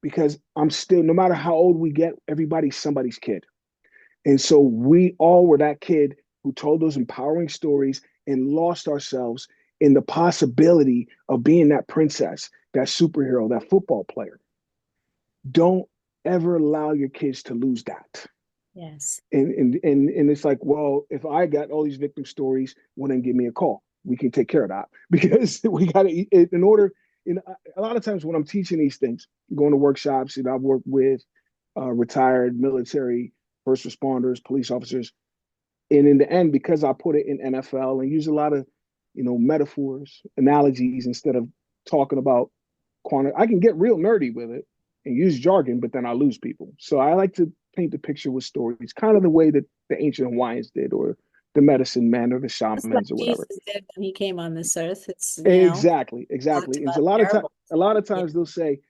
because I'm still, no matter how old we get, everybody's somebody's kid. And so we all were that kid who told those empowering stories and lost ourselves in the possibility of being that princess, that superhero, that football player. Don't ever allow your kids to lose that. Yes. And it's like, well, if I got all these victim stories, well, then give me a call. We can take care of that, because we got to, in order. A lot of times when I'm teaching these things, going to workshops, I've worked with retired military, first responders, police officers, and in the end, because I put it in NFL and use a lot of, metaphors, analogies, instead of talking about I can get real nerdy with it and use jargon, but then I lose people. So I like to paint the picture with stories, kind of the way that the ancient Hawaiians did, or the medicine men, or the Just like shamans, or whatever. Jesus did when he came on this earth. It's, Exactly, talked exactly. And about so parables. a lot of Yeah. times they'll say,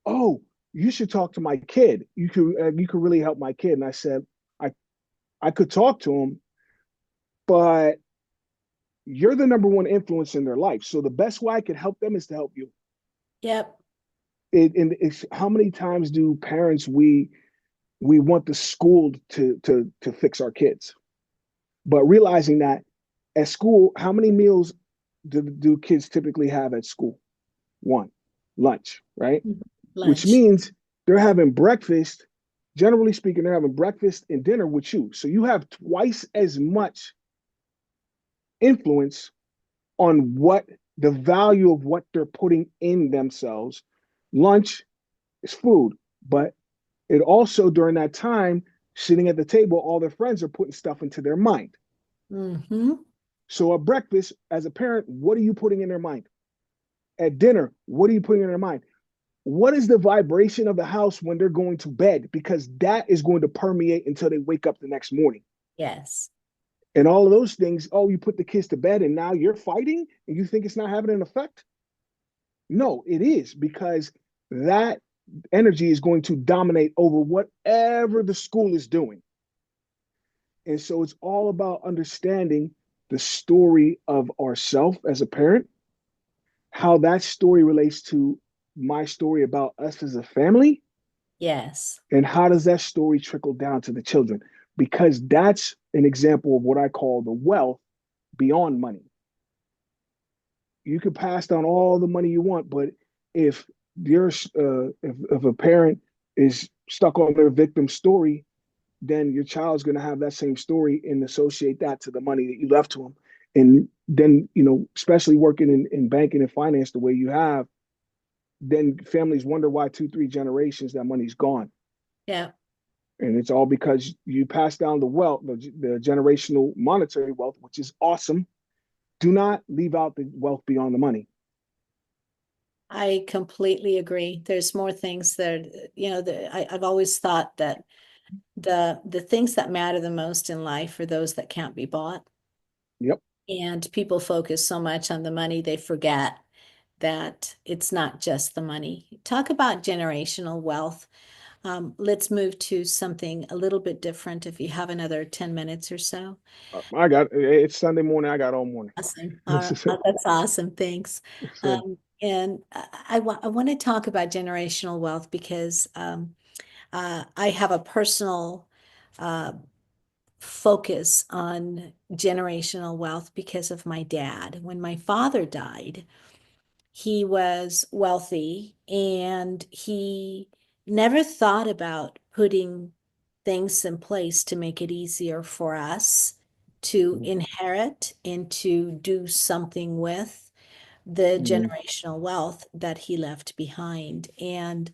"Oh, you should talk to my kid. You could really help my kid." And I said, "I I could talk to him, but you're the number one influence in their life. So the best way I could help them is to help you." Yep. And it's how many times do parents we want the school to fix our kids, but realizing that at school, how many meals do kids typically have at school? One, lunch, right? Mhm. Which Lunch. means they're having breakfast. Generally speaking, they're having breakfast and dinner with you. So you have twice as much influence on what the value of what they're putting in themselves. Lunch is food, but it also during that time, sitting at the table, all their friends are putting stuff into their mind. Mm-hmm. So at breakfast, as a parent, what are you putting in their mind? At dinner, what are you putting in their mind? What is the vibration of the house when they're going to bed? Because that is going to permeate until they wake up the next morning. Yes. And all of those things, oh, you put the kids to bed and now you're fighting and you think it's not having an effect? No, it is, because that energy is going to dominate over whatever the school is doing. And so it's all about understanding the story of ourself as a parent, how that story relates to my story about us as a family, Yes. and how does that story trickle down to the children? Because that's an example of what I call the wealth beyond money. You can pass down all the money you want, but if you're if a parent is stuck on their victim story, then your child's going to have that same story and associate that to the money that you left to them. And then, especially working in banking and finance the way you have, then families wonder why 2, 3 generations that money's gone. Yeah. And it's all because you pass down the wealth, the generational monetary wealth, which is awesome. Do not leave out the wealth beyond the money. I completely agree. There's more things that, I've always thought that the things that matter the most in life are those that can't be bought. Yep. And people focus so much on the money, they forget that it's not just the money. Talk about generational wealth. Let's move to something a little bit different if you have another 10 minutes or so. I got it's Sunday morning. I got all morning. Awesome. So, That's awesome. Thanks. And I want to talk about generational wealth because I have a personal uh, focus on generational wealth because of my dad. When my father died, he was wealthy and he never thought about putting things in place to make it easier for us to mm-hmm, inherit and to do something with the mm-hmm, generational wealth that he left behind. And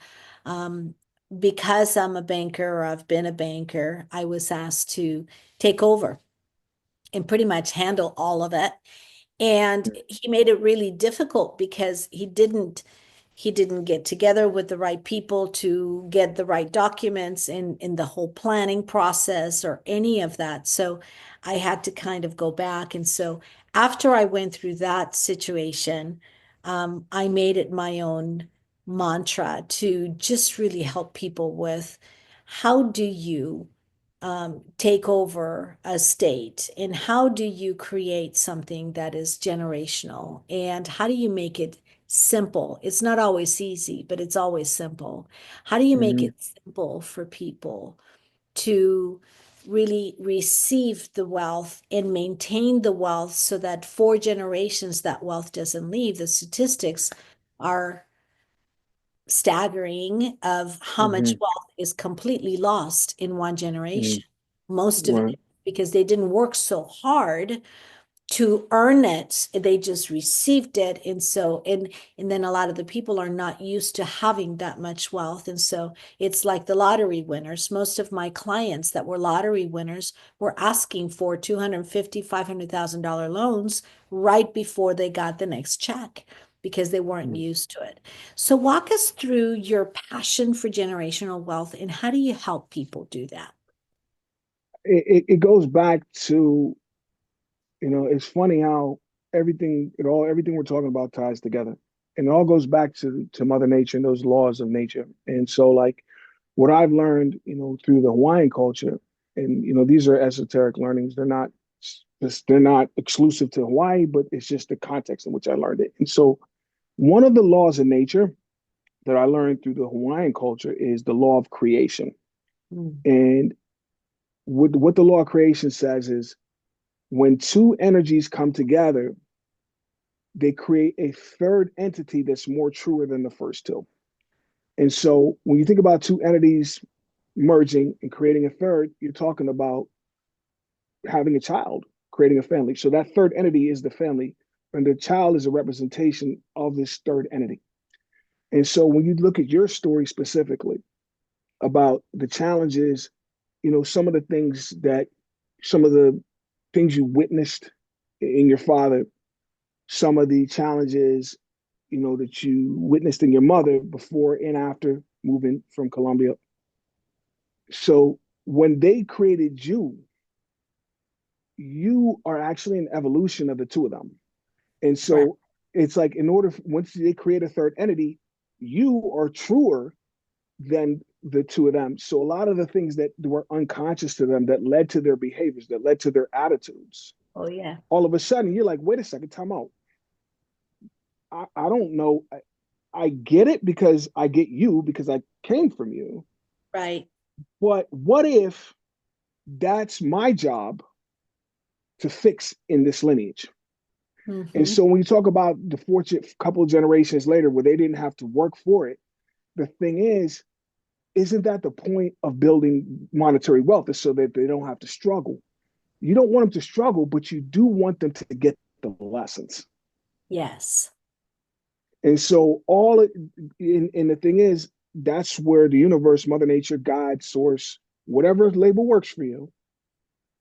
um, because I'm a banker or I've been a banker, I was asked to take over and pretty much handle all of it. And he made it really difficult because he didn't get together with the right people to get the right documents in the whole planning process or any of that. So I had to kind of go back. And so after I went through that situation, I made it my own mantra to just really help people with how do you take over a state and how do you create something that is generational and how do you make it simple? It's not always easy, but it's always simple. How do you make mm-hmm, it simple for people to really receive the wealth and maintain the wealth so that 4 generations that wealth doesn't leave? The statistics are staggering of how much mm-hmm, wealth is completely lost in one mm-hmm, generation. Most of right. it because they didn't work so hard to earn it. They just received it. And then a lot of the people are not used to having that much wealth. And so it's like the lottery winners. Most of my clients that were lottery winners were asking for 250, $500,000 loans right before they got the next check. because they weren't Mm. used to it. So walk us through your passion for generational wealth and how do you help people do that? It goes back to, it's funny how everything we're talking about ties together. And it all goes back to Mother Nature and those laws of nature. And so like what I've learned, through the Hawaiian culture, and these are esoteric learnings. They're not exclusive to Hawaii, but it's just the context in which I learned it. And so one of the laws of nature that I learned through the Hawaiian culture is the law of creation. Mm. And what the law of creation says is when two energies come together, they create a third entity that's more truer than the first two. And so when you think about two entities merging and creating a third, you're talking about having a child, creating a family. So that third entity is the family, and the child is a representation of this third entity. And so when you look at your story specifically about the challenges, some of the things you witnessed in your father, some of the challenges, that you witnessed in your mother before and after moving from Colombia. So when they created you, you are actually an evolution of the two of them. And Right. so it's like once they create a third entity, you are truer than the two of them. So a lot of the things that were unconscious to them that led to their behaviors, that led to their attitudes, Oh, yeah. all of a sudden you're like, wait a second, time out. I don't know. I get it because I get you because I came from you. Right. But what if that's my job to fix in this lineage? And Hmm. so when you talk about the fortunate couple of generations later where they didn't have to work for it, the thing is, isn't that the point of building monetary wealth is so that they don't have to struggle? You don't want them to struggle, but you do want them to get the lessons. Yes. And so and the thing is, that's where the universe, Mother Nature, God, Source, whatever label works for you,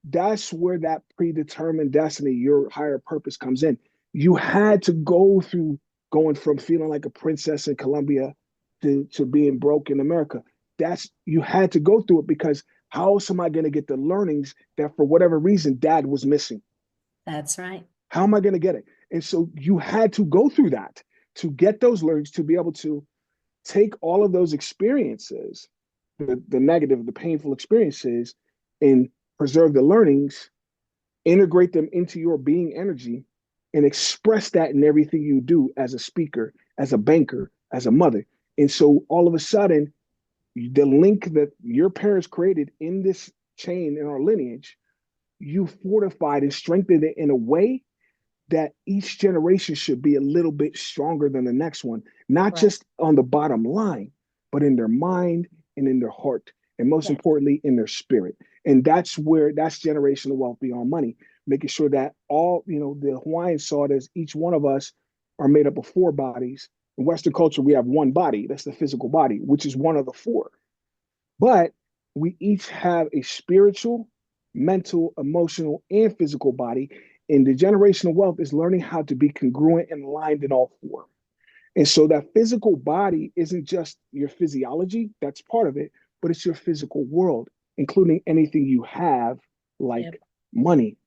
that's where that predetermined destiny, your higher purpose comes in. You had to go through going from feeling like a princess in Colombia to being broke in America. You had to go through it because how else am I going to get the learnings that for whatever reason dad was missing? That's right. How am I going to get it? And so you had to go through that to get those learnings to be able to take all of those experiences, the negative, the painful experiences, and preserve the learnings, integrate them into your being energy, and express that in everything you do as a speaker, as a banker, as a mother. And so all of a sudden, the link that your parents created in this chain in our lineage, you fortified and strengthened it in a way that each generation should be a little bit stronger than the next one, not Right. just on the bottom line, but in their mind and in their heart, and most Yes. importantly, in their spirit. And that's generational wealth beyond money, making sure that the Hawaiians saw it as each one of us are made up of four bodies. In Western culture, we have one body, that's the physical body, which is one of the four. But we each have a spiritual, mental, emotional, and physical body. And the generational wealth is learning how to be congruent and aligned in all four. And so that physical body isn't just your physiology, that's part of it, but it's your physical world, including anything you have, Yep. like money.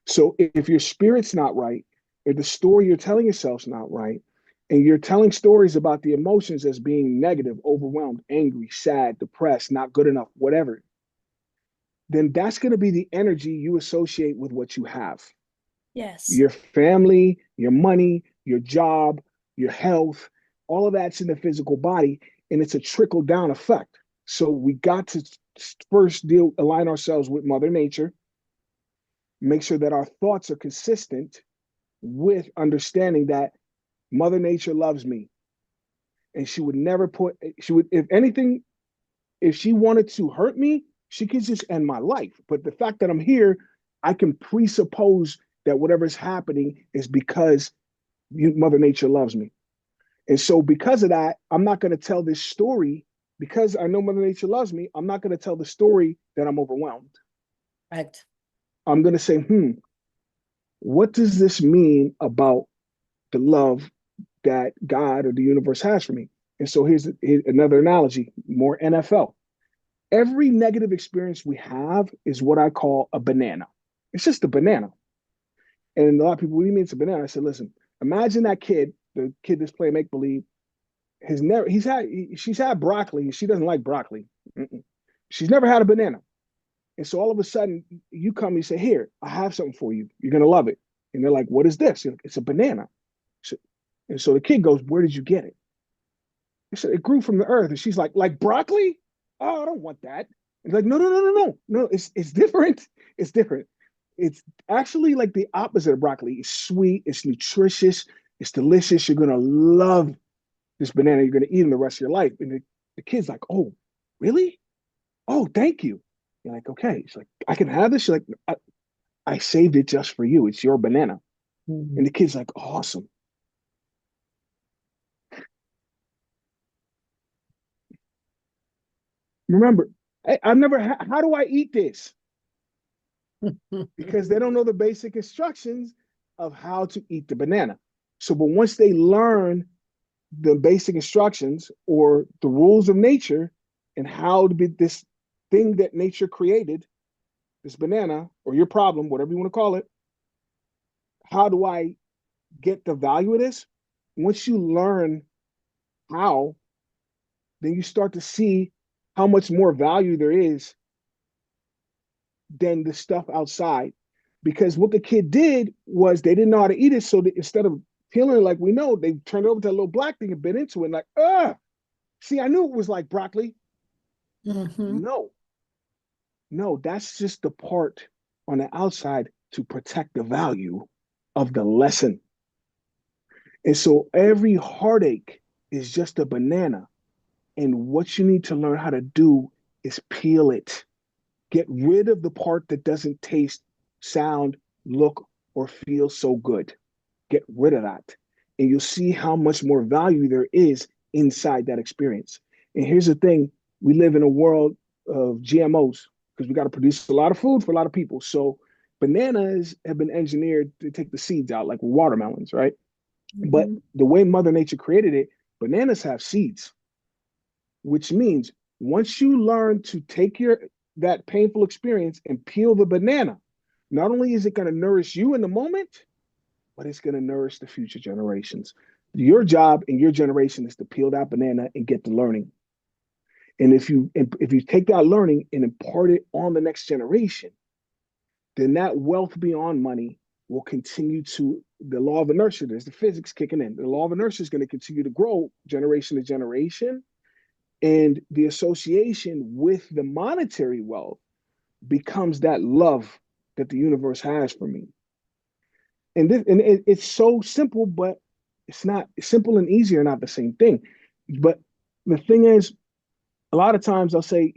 So if your spirit's not right, if the story you're telling yourself's not right, and you're telling stories about the emotions as being negative, overwhelmed, angry, sad, depressed, not good enough, whatever, then that's going to be the energy you associate with what you have. Yes. Your family, your money, your job, your health, all of that's in the physical body, and it's a trickle down effect. So we got to first align ourselves with Mother Nature, make sure that our thoughts are consistent with understanding that Mother Nature loves me. And if anything, if she wanted to hurt me, she could just end my life. But the fact that I'm here, I can presuppose that whatever's happening is because Mother Nature loves me. And so, because of that, I'm not going to tell this story because I know Mother Nature loves me. I'm not going to tell the story that I'm overwhelmed. Right. I'm going to say, what does this mean about the love that God or the universe has for me. And so here's another analogy, more NFL. Every negative experience we have is what I call a banana. It's just a banana. And a lot of people, what do you mean it's a banana? I said, listen, imagine that kid, the kid that's playing make believe, has never, she's had broccoli and she doesn't like broccoli. Mm-mm. She's never had a banana. And so all of a sudden, you come and you say, here, I have something for you. You're going to love it. And they're like, what is this? Like, it's a banana. So, and so the kid goes, where did you get it? I said, it grew from the earth. And she's like broccoli? Oh, I don't want that. And like, no, no, no, no, no. No, it's different. It's different. It's actually like the opposite of broccoli. It's sweet, it's nutritious, it's delicious. You're gonna love this banana. You're gonna eat them the rest of your life. And the kid's like, oh, really? Oh, thank you. You're like, okay. She's like, I can have this. She's like, I saved it just for you. It's your banana. Mhm. And the kid's like, awesome. Remember, I've never, how do I eat this? Because they don't know the basic instructions of how to eat the banana. So, but once they learn the basic instructions or the rules of nature and how to be this thing that nature created, this banana or your problem, whatever you want to call it, how do I get the value of this? Once you learn how, then you start to see how much more value there is than the stuff outside. Because what the kid did was they didn't know how to eat it. So instead of peeling it like we know, they turned it over to that little black thing and bit into it and like, see, I knew it was like broccoli. Mhm. No, no, that's just the part on the outside to protect the value of the lesson. And so every heartache is just a banana. And what you need to learn how to do is peel it. Get rid of the part that doesn't taste, sound, look, or feel so good. Get rid of that. And you'll see how much more value there is inside that experience. And here's the thing, we live in a world of GMOs because we got to produce a lot of food for a lot of people. So bananas have been engineered to take the seeds out, like watermelons, right? But Mhm. the way Mother Nature created it, bananas have seeds, which means once you learn to take your that painful experience and peel the banana, not only is it going to nourish you in the moment, but it's going to nourish the future generations. Your job in your generation is to peel that banana and get the learning. And if you take that learning and impart it on the next generation, then that wealth beyond money will continue to the law of inertia. There's the physics kicking in. The law of inertia is going to continue to grow generation to generation, and the association with the monetary wealth becomes that love that the universe has for me. It's so simple, but it's not simple and easy are not the same thing. But the thing is, a lot of times I'll say,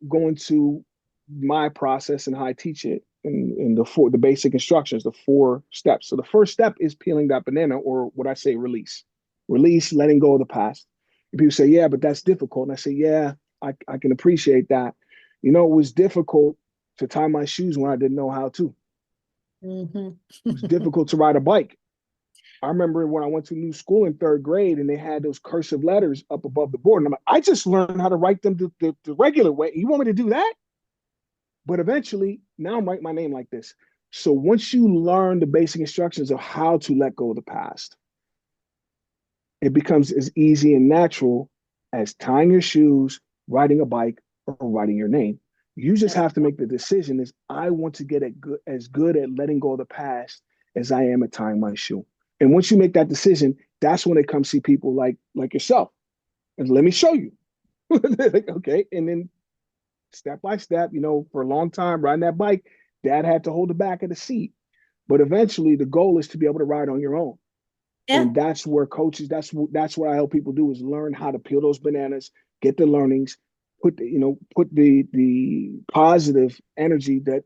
going to my process and how I teach it in the basic instructions, the 4 steps. So the first step is peeling that banana, or what I say, release. Release, letting go of the past. And people say, yeah, but that's difficult. And I say, yeah, I can appreciate that. It was difficult to tie my shoes when I didn't know how to. Mhm. It was difficult to ride a bike. I remember when I went to new school in 3rd grade and they had those cursive letters up above the board. And I'm like, I just learned how to write them the regular way. You want me to do that? But eventually, now I'm writing my name like this. So once you learn the basic instructions of how to let go of the past, it becomes as easy and natural as tying your shoes, riding a bike, or writing your name. You just That's have to make the decision is I want to get as good at letting go of the past as I am at tying my shoe. And once you make that decision, that's when they come see people like yourself. And let me show you. Like, okay. And then step by step, for a long time riding that bike, dad had to hold the back of the seat. But eventually the goal is to be able to ride on your own. yeah. And that's where coaches, that's what I help people do is learn how to peel those bananas, get the learnings, put the positive energy that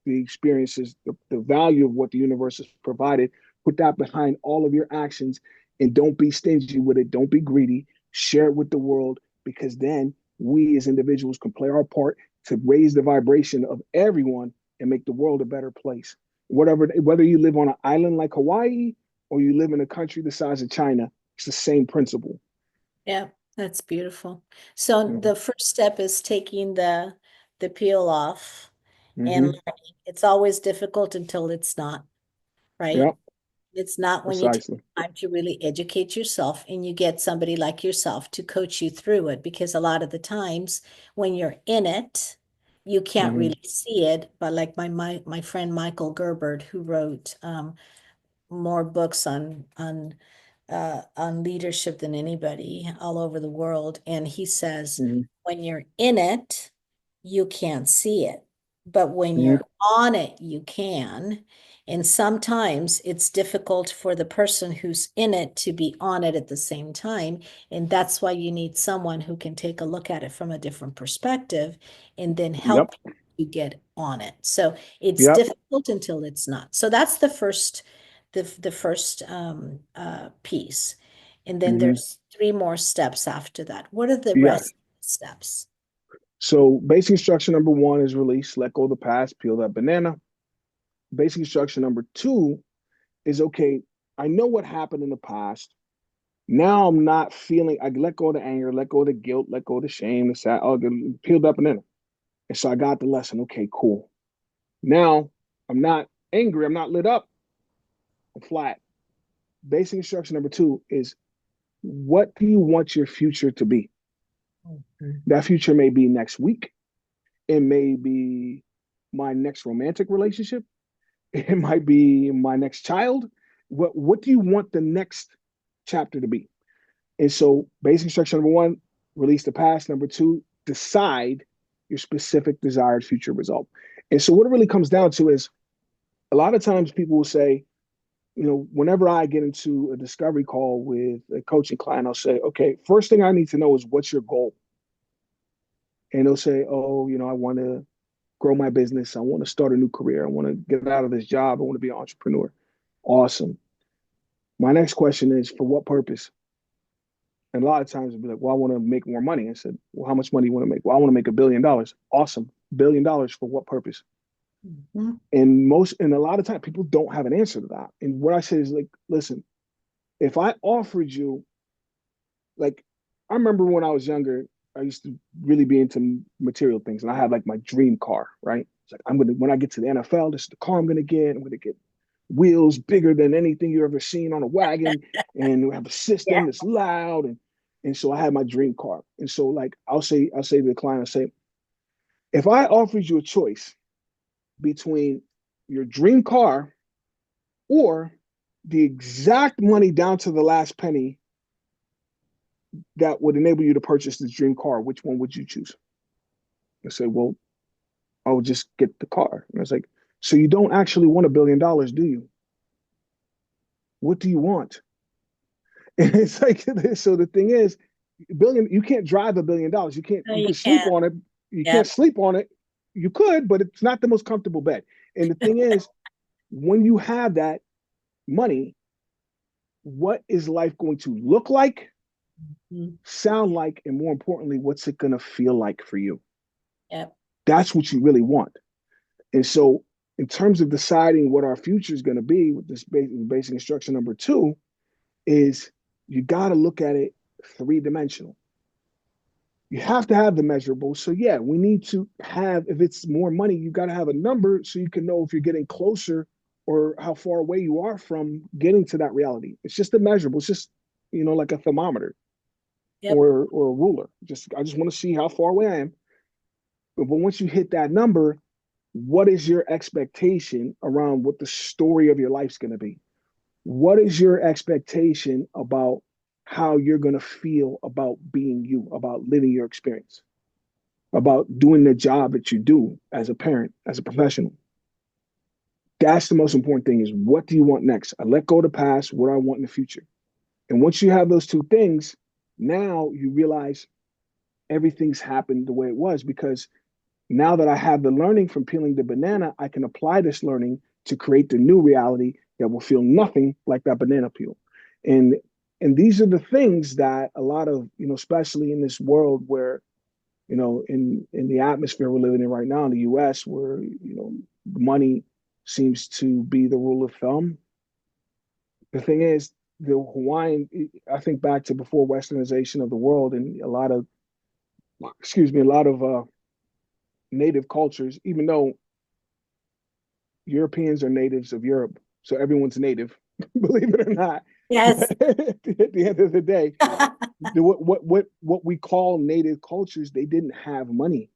the experiences, the value of what the universe has provided, put that behind all of your actions, and don't be stingy with it. Don't be greedy. Share it with the world, because then we as individuals can play our part to raise the vibration of everyone and make the world a better place. Whether you live on an island like Hawaii or you live in a country the size of China, It's the same principle. Yeah, that's beautiful. So Mm-hmm. the first step is taking the peel off and Mm-hmm. learning. It's always difficult until it's not, right? Yep. It's not when you take Precisely. time to really educate yourself and you get somebody like yourself to coach you through it, because a lot of the times when you're in it, you can't Mm-hmm. really see it. But like my friend Michael Gerbert, who wrote more books on leadership than anybody all over the world. And he says, Mm-hmm. when you're in it, you can't see it. But when Mm-hmm. you're on it, you can. And sometimes it's difficult for the person who's in it to be on it at the same time. And that's why you need someone who can take a look at it from a different perspective and then help Yep. you get on it. So it's Yep. difficult until it's not. So that's the first piece. And then Mm-hmm. there's three more steps after that. What are the Yes. rest of the steps? So basic instruction number one is release, let go of the past, peel that banana. Basic instruction number two is okay, I know what happened in the past. Now I'm not feeling, I let go of the anger, let go of the guilt, let go of the shame, the sad, oh, peel that banana. And so I got the lesson. Okay, cool. Now I'm not angry, I'm not lit up, I'm flat. Basic instruction number two is what do you want your future to be? Mhm. That future may be next week. It may be my next romantic relationship. It might be my next child. What do you want the next chapter to be? And so basic instruction number one, release the past. Number two, decide your specific desired future result. And so what it really comes down to is a lot of times people will say, whenever I get into a discovery call with a coaching client, I'll say, okay, first thing I need to know is what's your goal? And they'll say, oh, I want to grow my business. I want to start a new career. I want to get out of this job. I want to be an entrepreneur. Awesome. My next question is, for what purpose? And a lot of times it'll be like, well, I want to make more money. I said, well, how much money you want to make? Well, I want to make $1 billion. Awesome. $1 billion for what purpose? Mhm. And a lot of times people don't have an answer to that. And what I say is like, listen, if I offered you, like, I remember when I was younger, I used to really be into material things, and I had like my dream car, right? It's like when I get to the NFL, this is the car I'm gonna get. I'm gonna get wheels bigger than anything you ever seen on a wagon, and we have a Yeah. system that's loud, and so I had my dream car. And so like I'll say to the client, I say, if I offered you a choice between your dream car or the exact money down to the last penny that would enable you to purchase this dream car, which one would you choose? I say, well, I would just get the car. And I was like, so you don't actually want $1 billion, do you? What do you want? And it's like, so the thing is, billion, you can't drive $1 billion. No, You you can sleep can't. on it. You can't Yep. sleep on it. You could, but it's not the most comfortable bed. And the thing is, when you have that money, what is life going to look like, Mhm. sound like, and more importantly, what's it going to feel like for you? Yep. That's what you really want. And so, in terms of deciding what our future is going to be, with this basic instruction number two, is you got to look at it three-dimensional. You have to have the measurable. So, yeah, we need to have, if it's more money, you got to have a number so you can know if you're getting closer or how far away you are from getting to that reality. It's just a measurable. It's just, like a thermometer Yep. or a ruler. I just want to see how far away I am. But once you hit that number, what is your expectation around what the story of your life's going to be? What is your expectation about how you're going to feel about being you, about living your experience, about doing the job that you do as a parent, as a professional? That's the most important thing is what do you want next? I let go of the past, what do I want in the future? And once you have those two things, now you realize everything's happened the way it was because now that I have the learning from peeling the banana, I can apply this learning to create the new reality that will feel nothing like that banana peel. And and these are the things that a lot of, especially in this world where, in the atmosphere we're living in right now in the US where, money seems to be the rule of thumb. The thing is, the Hawaiian, I think back to before westernization of the world, and a lot of, excuse me, a lot of native cultures, even though Europeans are natives of Europe, so everyone's native, believe it or not. Yes. But at the end of the day, what we call native cultures, they didn't have money.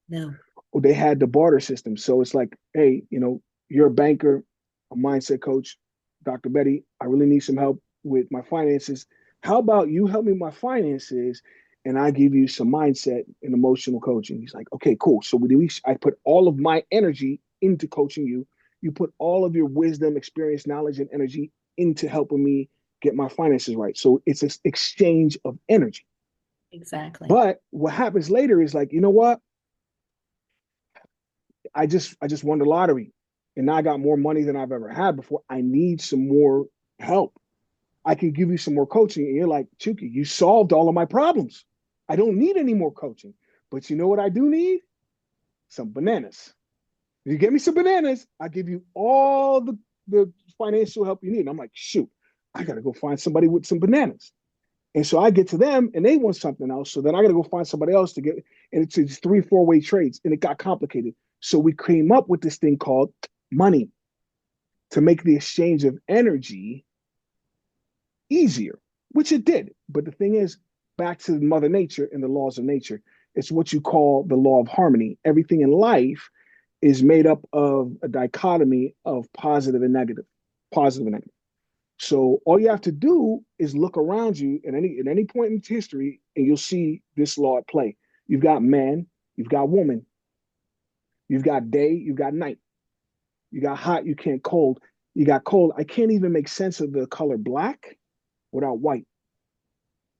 No. Or they had the barter system. So it's like, hey, you're a banker, a mindset coach, Dr. Betty. I really need some help with my finances. How about you help me with my finances, and I give you some mindset and emotional coaching? He's like, okay, cool. So I put all of my energy into coaching you. You put all of your wisdom, experience, knowledge, and energy into helping me get my finances right. So it's an exchange of energy. Exactly. But what happens later is like, you know what? I just won the lottery, and now I got more money than I've ever had before. I need some more help. I can give you some more coaching. And you're like, Chukky, you solved all of my problems. I don't need any more coaching. But you know what I do need? Some bananas. If you get me some bananas, I give you all the financial help you need. And I'm like, shoot, I got to go find somebody with some bananas. And so I get to them and they want something else. So then I got to go find somebody else to get, and it's these 3-4 way trades. And it got complicated. So we came up with this thing called money to make the exchange of energy easier, which it did. But the thing is, back to Mother Nature and the laws of nature, it's what you call the law of harmony. Everything in life is made up of a dichotomy of positive and negative, positive and negative. So all you have to do is look around you at any point in history, and you'll see this law at play. You've got man, you've got woman, you've got day, you've got night, you got hot, you can't cold, you got cold. I can't even make sense of the color black without white.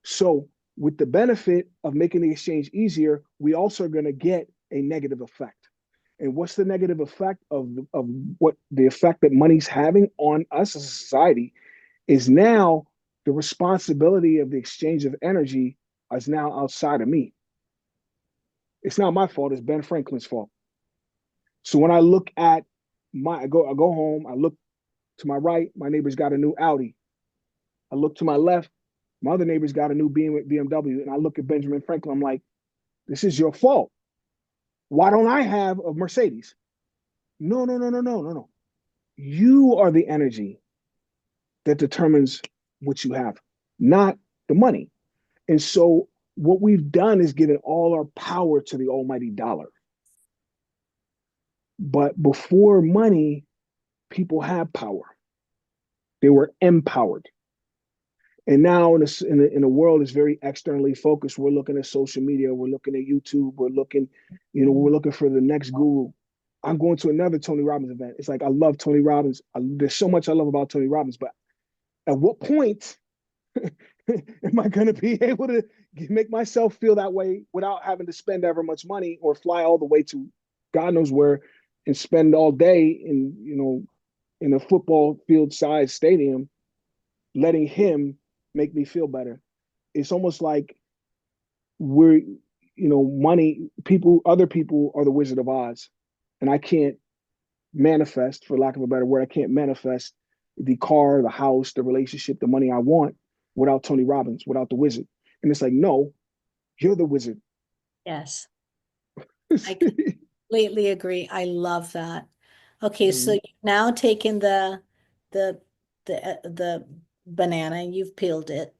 So with the benefit of making the exchange easier, we also are going to get a negative effect. And what's the negative effect of what the effect that money's having on us as a society is now the responsibility of the exchange of energy is now outside of me. It's not my fault, it's Ben Franklin's fault. So when I look at I go home, I look to my right, my neighbor's got a new Audi. I look to my left, my other neighbor's got a new BMW. And I look at Benjamin Franklin, I'm like, this is your fault. Why don't I have a Mercedes? No, no, no, no, no, no, no. You are the energy that determines what you have, not the money. And so what we've done is given all our power to the almighty dollar. But before money, people had power. They were empowered. And now in a world that's very externally focused, we're looking at social media, we're looking at YouTube, we're looking for the next guru. I'm going to another Tony Robbins event. It's like I love Tony Robbins. There's so much I love about Tony Robbins, but at what point am I going to be able to make myself feel that way without having to spend ever much money or fly all the way to God knows where and spend all day in a football field sized stadium, letting him make me feel better? It's almost like we're, money, other people are the Wizard of Oz. And I can't manifest, for lack of a better word, I can't manifest the car, the house, the relationship, the money I want without Tony Robbins, without the wizard. And it's like, no, you're the wizard. Yes. I completely agree. I love that. Okay, so Mhm, you've now taken the the banana, you've peeled it,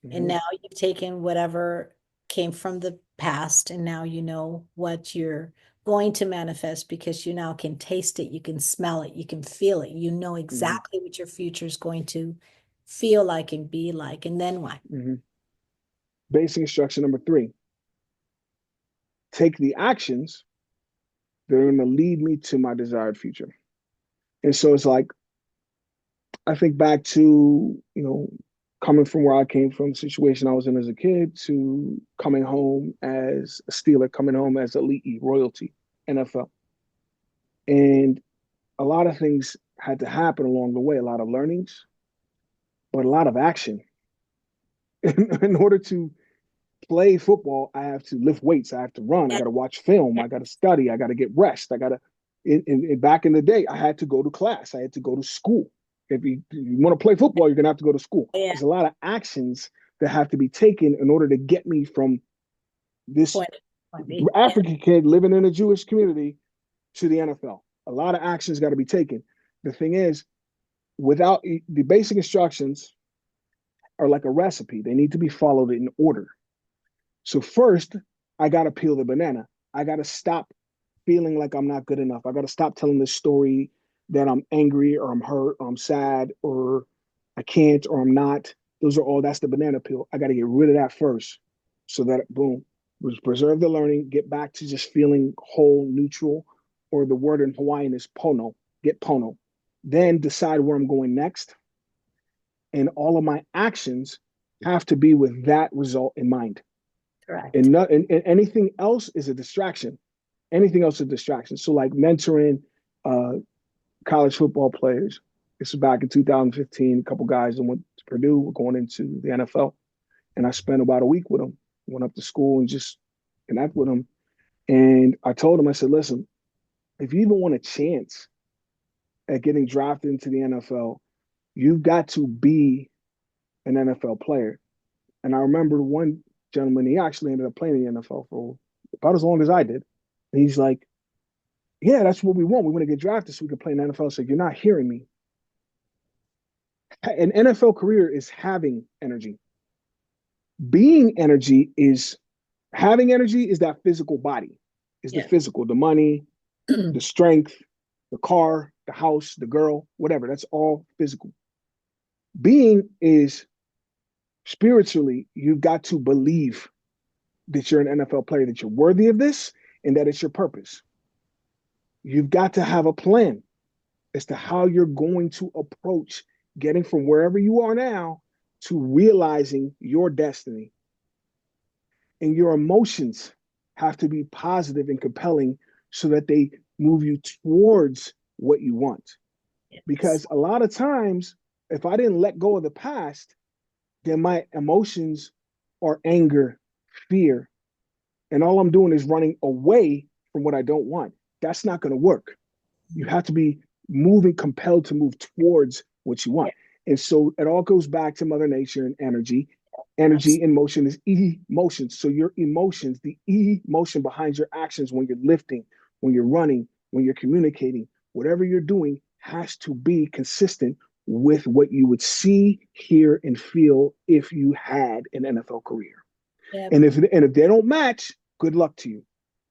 and mhm, now you've taken whatever came from the past, and now you know what you're going to manifest because you now can taste it, you can smell it, you can feel it, you know mhm, exactly what your future is going to feel like and be like, and then what? mhm. Basic instruction number 3: take the actions that are going to lead me to my desired future. And so it's like, I think back to, coming from where I came from, the situation I was in as a kid, to coming home as a Steeler, coming home as elite royalty, NFL. And a lot of things had to happen along the way, a lot of learnings, but a lot of action. In order to play football, I have to lift weights, I have to run, I Yeah. got to watch film, I got to study, I got to get rest, I got to. Back in the day, I had to go to class, I had to go to school. If you want to play football, you're gonna have to go to school. Yeah. There's a lot of actions that have to be taken in order to get me from this Point, point B. Yeah. African kid living in a Jewish community to the NFL. A lot of actions got to be taken. The thing is, without the basic instructions are like a recipe. They need to be followed in order. So first, I got to peel the banana. I got to stop feeling like I'm not good enough. I got to stop telling this story that I'm angry or I'm hurt or I'm sad or I can't or I'm not. That's the banana peel. I got to get rid of that first so that, boom, preserve the learning, get back to just feeling whole, neutral, or the word in Hawaiian is pono, get pono. Then decide where I'm going next. And all of my actions have to be with that result in mind. Correct. And anything else is a distraction. Anything else is a distraction. So like mentoring uh, college football players. This was back in 2015. A couple guys that went to Purdue were going into the NFL, and I spent about a week with them. Went up to school and just connect with them. And I told them, I said, listen, if you even want a chance at getting drafted into the NFL, you've got to be an NFL player. And I remember one gentleman, he actually ended up playing in the NFL for about as long as I did. And he's like, yeah, that's what we want. We want to get drafted so we can play in the NFL. So you're not hearing me. An NFL career is having energy. Being energy is having energy is that physical body, is the Yeah. physical, the money, the strength, the car, the house, the girl, whatever. That's all physical. Being is spiritually, you've got to believe that you're an NFL player, that you're worthy of this, and that it's your purpose. You've got to have a plan as to how you're going to approach getting from wherever you are now to realizing your destiny. And your emotions have to be positive and compelling so that they move you towards what you want. Yes. Because a lot of times, if I didn't let go of the past, then my emotions are anger, fear, and all I'm doing is running away from what I don't want. That's not going to work. You have to be moving, compelled to move towards what you want. And so it all goes back to Mother Nature and energy. Energy in motion is emotions. So your emotions, the emotion behind your actions when you're lifting, when you're running, when you're communicating, whatever you're doing has to be consistent with what you would see, hear, and feel if you had an NFL career. Yep. And if they don't match, good luck to you.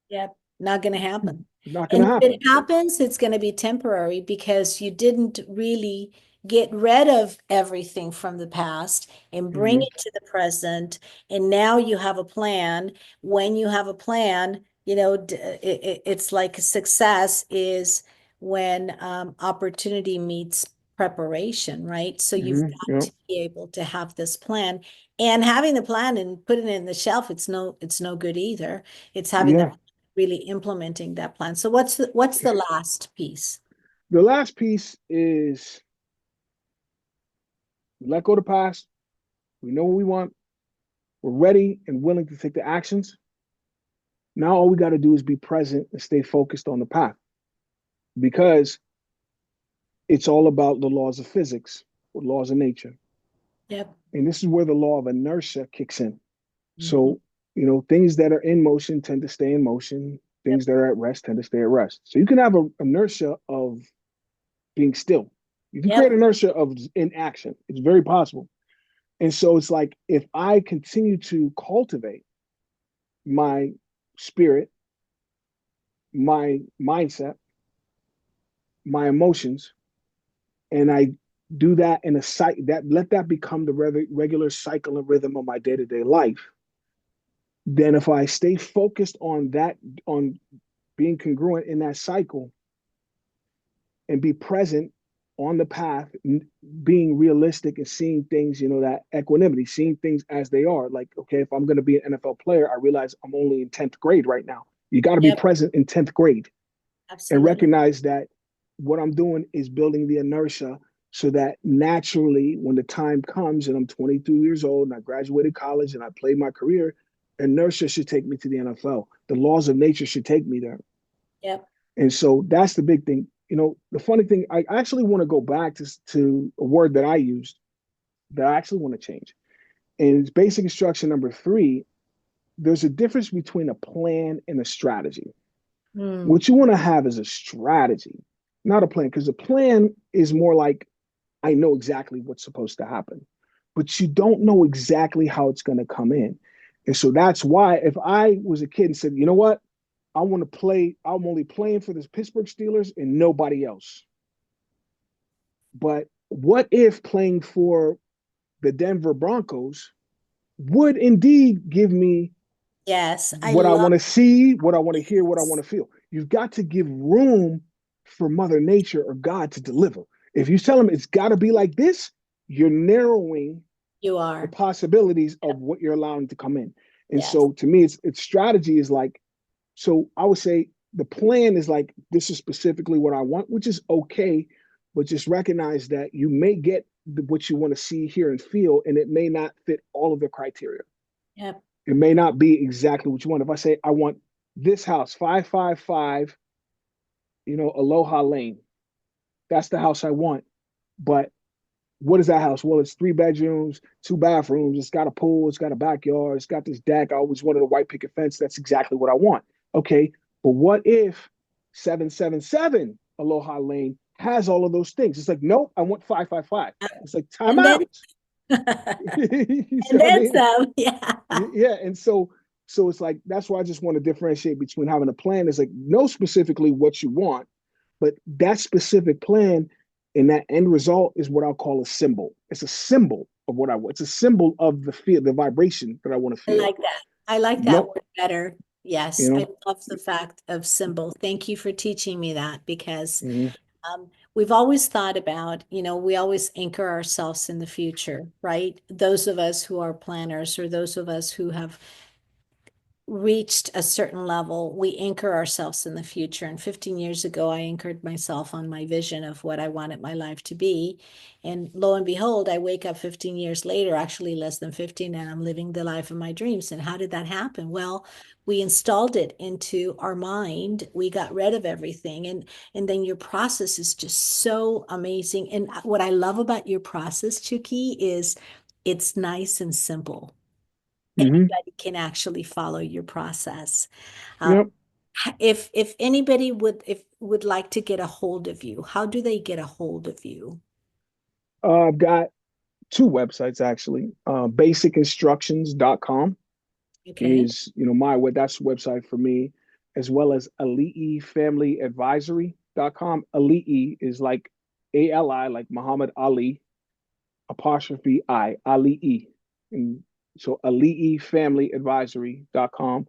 Yep. Not going to happen. Not going And to if it happen. happens, it's going to be temporary because you didn't really get rid of everything from the past and bring Mm-hmm. it to the present. And now you have a plan. When you have a plan, it's like success is when opportunity meets preparation, right? So you've Mm-hmm. got Yep. to be able to have this plan. And having the plan and putting it in the shelf, it's no good either. It's having the Yeah. really implementing that plan. So what's the last piece? The last piece is let go of the past. We know what we want. We're ready and willing to take the actions. Now all we got to do is be present and stay focused on the path because it's all about the laws of physics or laws of nature. Yep. And this is where the law of inertia kicks in. Mhm. So, things that are in motion tend to stay in motion. Yep. Things that are at rest tend to stay at rest. So you can have an inertia of being still. You can create Yep. inertia of inaction. It's very possible. And so it's like if I continue to cultivate my spirit, my mindset, my emotions, and I do that in a cycle that let that become the regular cycle and rhythm of my day-to-day life, then if I stay focused on that, on being congruent in that cycle and be present on the path, being realistic and seeing things, that equanimity, seeing things as they are. Like, okay, if I'm going to be an NFL player, I realize I'm only in 10th grade right now. You got to be Yep. present in 10th grade and Absolutely. recognize that what I'm doing is building the inertia so that naturally, when the time comes and I'm 22 years old and I graduated college and I played my career, inertia should take me to the NFL. The laws of nature should take me there. Yep. And so that's the big thing. the funny thing, I actually want to go back to a word that I used that I actually want to change. And it's basic instruction number 3. There's a difference between a plan and a strategy. Mm, What you want to have is a strategy, not a plan, because a plan is more like I know exactly what's supposed to happen, but you don't know exactly how it's going to come in. And so that's why if I was a kid and said, you know what, I want to play, I'm only playing for the Pittsburgh Steelers and nobody else. But what if playing for the Denver Broncos would indeed give me yes, I what I love want to see, what I want to hear, what I want to feel? You've got to give room for Mother Nature or God to deliver. If you tell them it's got to be like this, you're narrowing you the are. possibilities of Yep. what you're allowing to come in. And Yes. so to me, it's strategy is like, so I would say the plan is like, this is specifically what I want, which is okay, but just recognize that you may get what you want to see, hear, and feel, and it may not fit all of the criteria. Yep. It may not be exactly what you want. If I say I want this house, 555, Aloha Lane, that's the house I want. But what is that house? Well, it's 3 bedrooms, 2 bathrooms. It's got a pool. It's got a backyard. It's got this deck. I always wanted a white picket fence. That's exactly what I want. Okay. But what if 777 Aloha Lane has all of those things? It's like, nope, I want 555. It's like, time And then out. You see and what I then mean? some. Yeah. Yeah. And so it's like, that's why I just want to differentiate between having a plan is like, know specifically what you want, but that specific plan and that end result is what I'll call a symbol. It's a symbol of what I want. It's a symbol of the feel, the vibration that I want to I feel. like that. I like that No, word better. Yes, you I know. love the fact of symbol. Thank you for teaching me that because Mhm. we've always thought about, we always anchor ourselves in the future, right? Those of us who are planners or those of us who have reached a certain level, we anchor ourselves in the future. And 15 years ago, I anchored myself on my vision of what I wanted my life to be. And lo and behold, I wake up 15 years later, actually less than 15, and I'm living the life of my dreams. And how did that happen? Well, we installed it into our mind. We got rid of everything. And then your process is just so amazing. And what I love about your process, Chukky, is it's nice and simple. Mhm. Anybody can actually follow your process. Um, Yep. if anybody would like to get a hold of you, how do they get a hold of you? I've got 2 websites actually. Basicinstructions.com Okay. is, my web, that's the website for me, as well as Ali'iFamilyAdvisory.com. Ali'i is like Ali, like Muhammad Ali, apostrophe I, Ali'i. And so Ali'iFamilyAdvisory.com.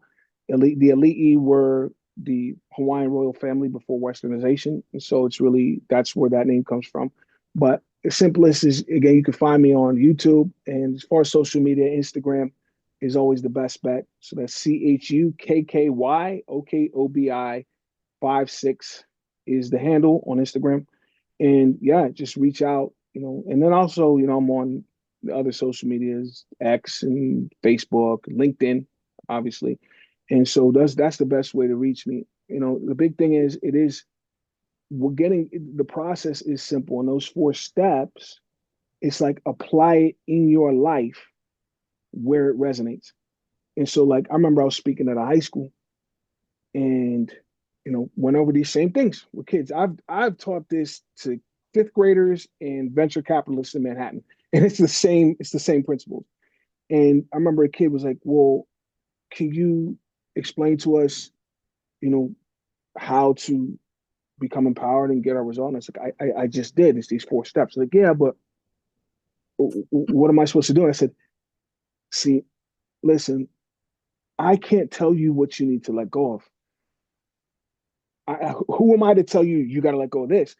The Ali'i were the Hawaiian royal family before westernization. And so it's really, that's where that name comes from. But the simplest is, again, you can find me on YouTube. And as far as social media, Instagram is always the best bet. So that's ChukkyyOkobi 56 is the handle on Instagram. And yeah, just reach out, and then also, I'm on the other social medias, X and Facebook, LinkedIn, obviously. And so that's the best way to reach me. The big thing is we're getting the process is simple. And those 4 steps, it's like apply it in your life where it resonates. And so like I remember I was speaking at a high school and went over these same things with kids. I've taught this to 5th graders and venture capitalists in Manhattan, and it's the same principles. And I remember a kid was like, "Well, can you explain to us, you know, how to become empowered and get our result?" And I was like, "I just did. It's these 4 steps." Like, yeah, but what am I supposed to do? And I said, "See, listen, I can't tell you what you need to let go of. Who am I to tell you you got to let go of this?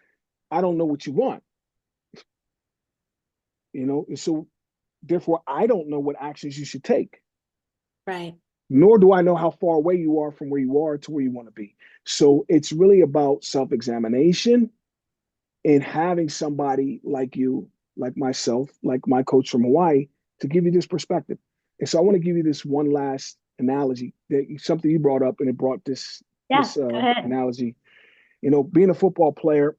I don't know what you want, And so therefore, I don't know what actions you should take, Right. nor do I know how far away you are from where you are to where you want to be. So it's really about self-examination and having somebody like you, like myself, like my coach from Hawaii, to give you this perspective. And so I want to give you this one last analogy that something you brought up, and it brought this Yeah, this go ahead. analogy. Being a football player,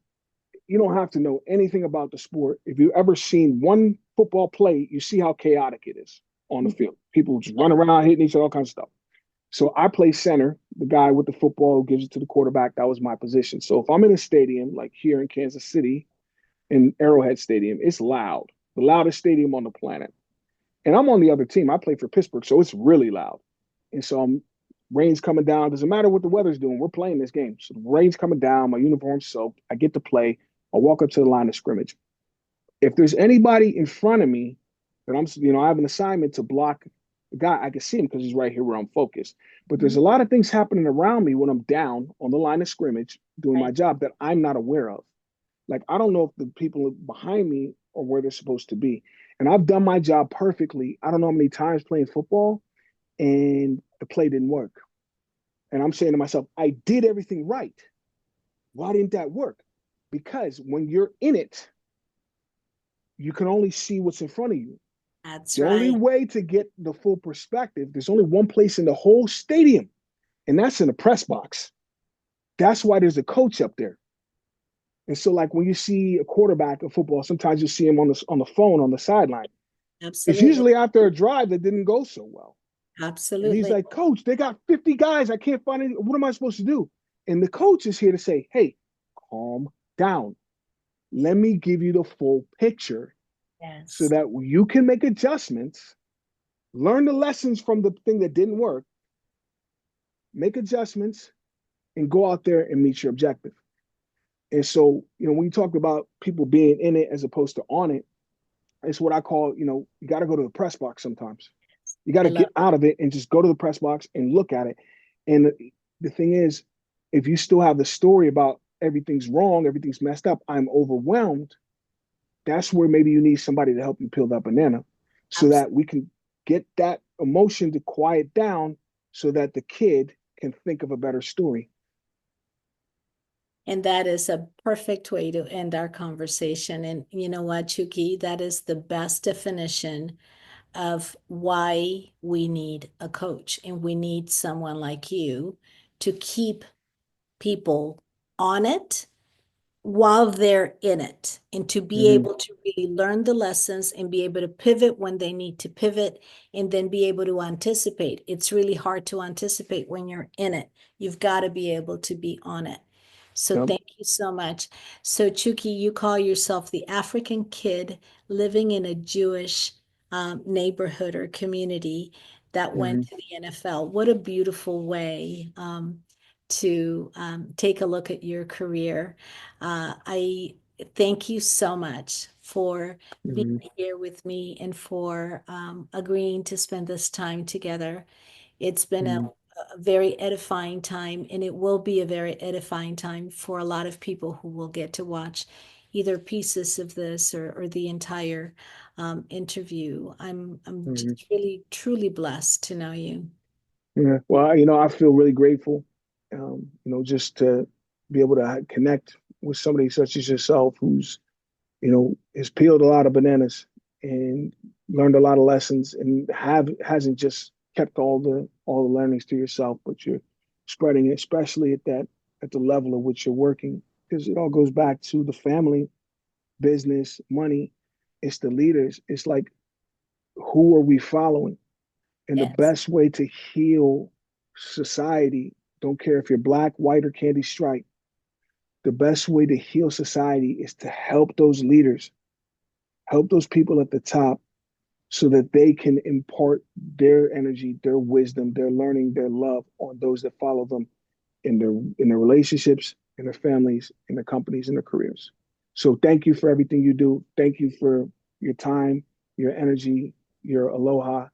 you don't have to know anything about the sport. If you've ever seen one football play, you see how chaotic it is on the field. People just run around, hitting each other, all kinds of stuff. So I play center, the guy with the football who gives it to the quarterback. That was my position. So if I'm in a stadium, like here in Kansas City, in Arrowhead Stadium, it's loud, the loudest stadium on the planet. And I'm on the other team. I play for Pittsburgh, so it's really loud. And so rain's coming down. Doesn't matter what the weather's doing. We're playing this game. So the rain's coming down. My uniform's soaked. I get to play. I walk up to the line of scrimmage. If there's anybody in front of me that I have an assignment to block the guy, I can see him because he's right here where I'm focused. But there's a lot of things happening around me when I'm down on the line of scrimmage doing my job that I'm not aware of. Like, I don't know if the people behind me are where they're supposed to be. And I've done my job perfectly. I don't know how many times playing football and the play didn't work. And I'm saying to myself, I did everything right. Why didn't that work? Because when you're in it, you can only see what's in front of you. That's The only right. way to get the full perspective, there's only one place in the whole stadium, and that's in the press box. That's why there's a coach up there. And so, like when you see a quarterback in football, sometimes you see him on the phone on the sideline. It's Absolutely. usually after a drive that didn't go so well. And he's Absolutely. like, Coach, they got 50 guys. I can't find any. What am I supposed to do? And the coach is here to say, hey, calm down. Let me give you the full picture so Yes. that you can make adjustments, learn the lessons from the thing that didn't work, make adjustments, and go out there and meet your objective. And so, when you talk about people being in it as opposed to on it, it's what I call, you got to go to the press box sometimes. You got I to love get out of it and just go to the press box and look at it. And the thing is, if you still have the story about everything's wrong, everything's messed up, I'm overwhelmed, that's where maybe you need somebody to help you peel that banana so absolutely. that we can get that emotion to quiet down so that the kid can think of a better story. And that is a perfect way to end our conversation. And you know what, Chukky, that is the best definition of why we need a coach and we need someone like you to keep people on it while they're in it and to be Mm-hmm. able to really learn the lessons and be able to pivot when they need to pivot and then be able to anticipate. It's really hard to anticipate when you're in it. You've got to be able to be on it. So Yep. thank you so much. So Chukky, you call yourself the African kid living in a Jewish neighborhood or community that went Mm-hmm. to the NFL. What a beautiful way to take a look at your career. I thank you so much for being Mm-hmm. here with me and for agreeing to spend this time together. It's been Mm-hmm. a very edifying time, and it will be a very edifying time for a lot of people who will get to watch either pieces of this or the entire interview. I'm Mm-hmm. just really truly blessed to know you. Yeah. Well, I feel really grateful, just to be able to connect with somebody such as yourself who's, has peeled a lot of bananas and learned a lot of lessons and hasn't just kept all the learnings to yourself, but you're spreading it, especially at the level at which you're working, because it all goes back to the family, business, money. It's the leaders. It's like, who are we following? And the Yes. best way to heal society, don't care if you're black, white, or candy stripe, the best way to heal society is to help those leaders, help those people at the top so that they can impart their energy, their wisdom, their learning, their love on those that follow them in their relationships, in their families, in their companies, in their careers. So thank you for everything you do. Thank you for your time, your energy, your aloha.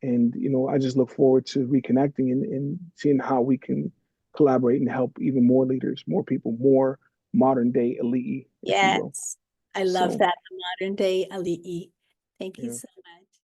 And I just look forward to reconnecting and seeing how we can collaborate and help even more leaders, more people, more modern day elite, if you will. Yes. I love So that modern day Ali'i. Thank you yeah. so much.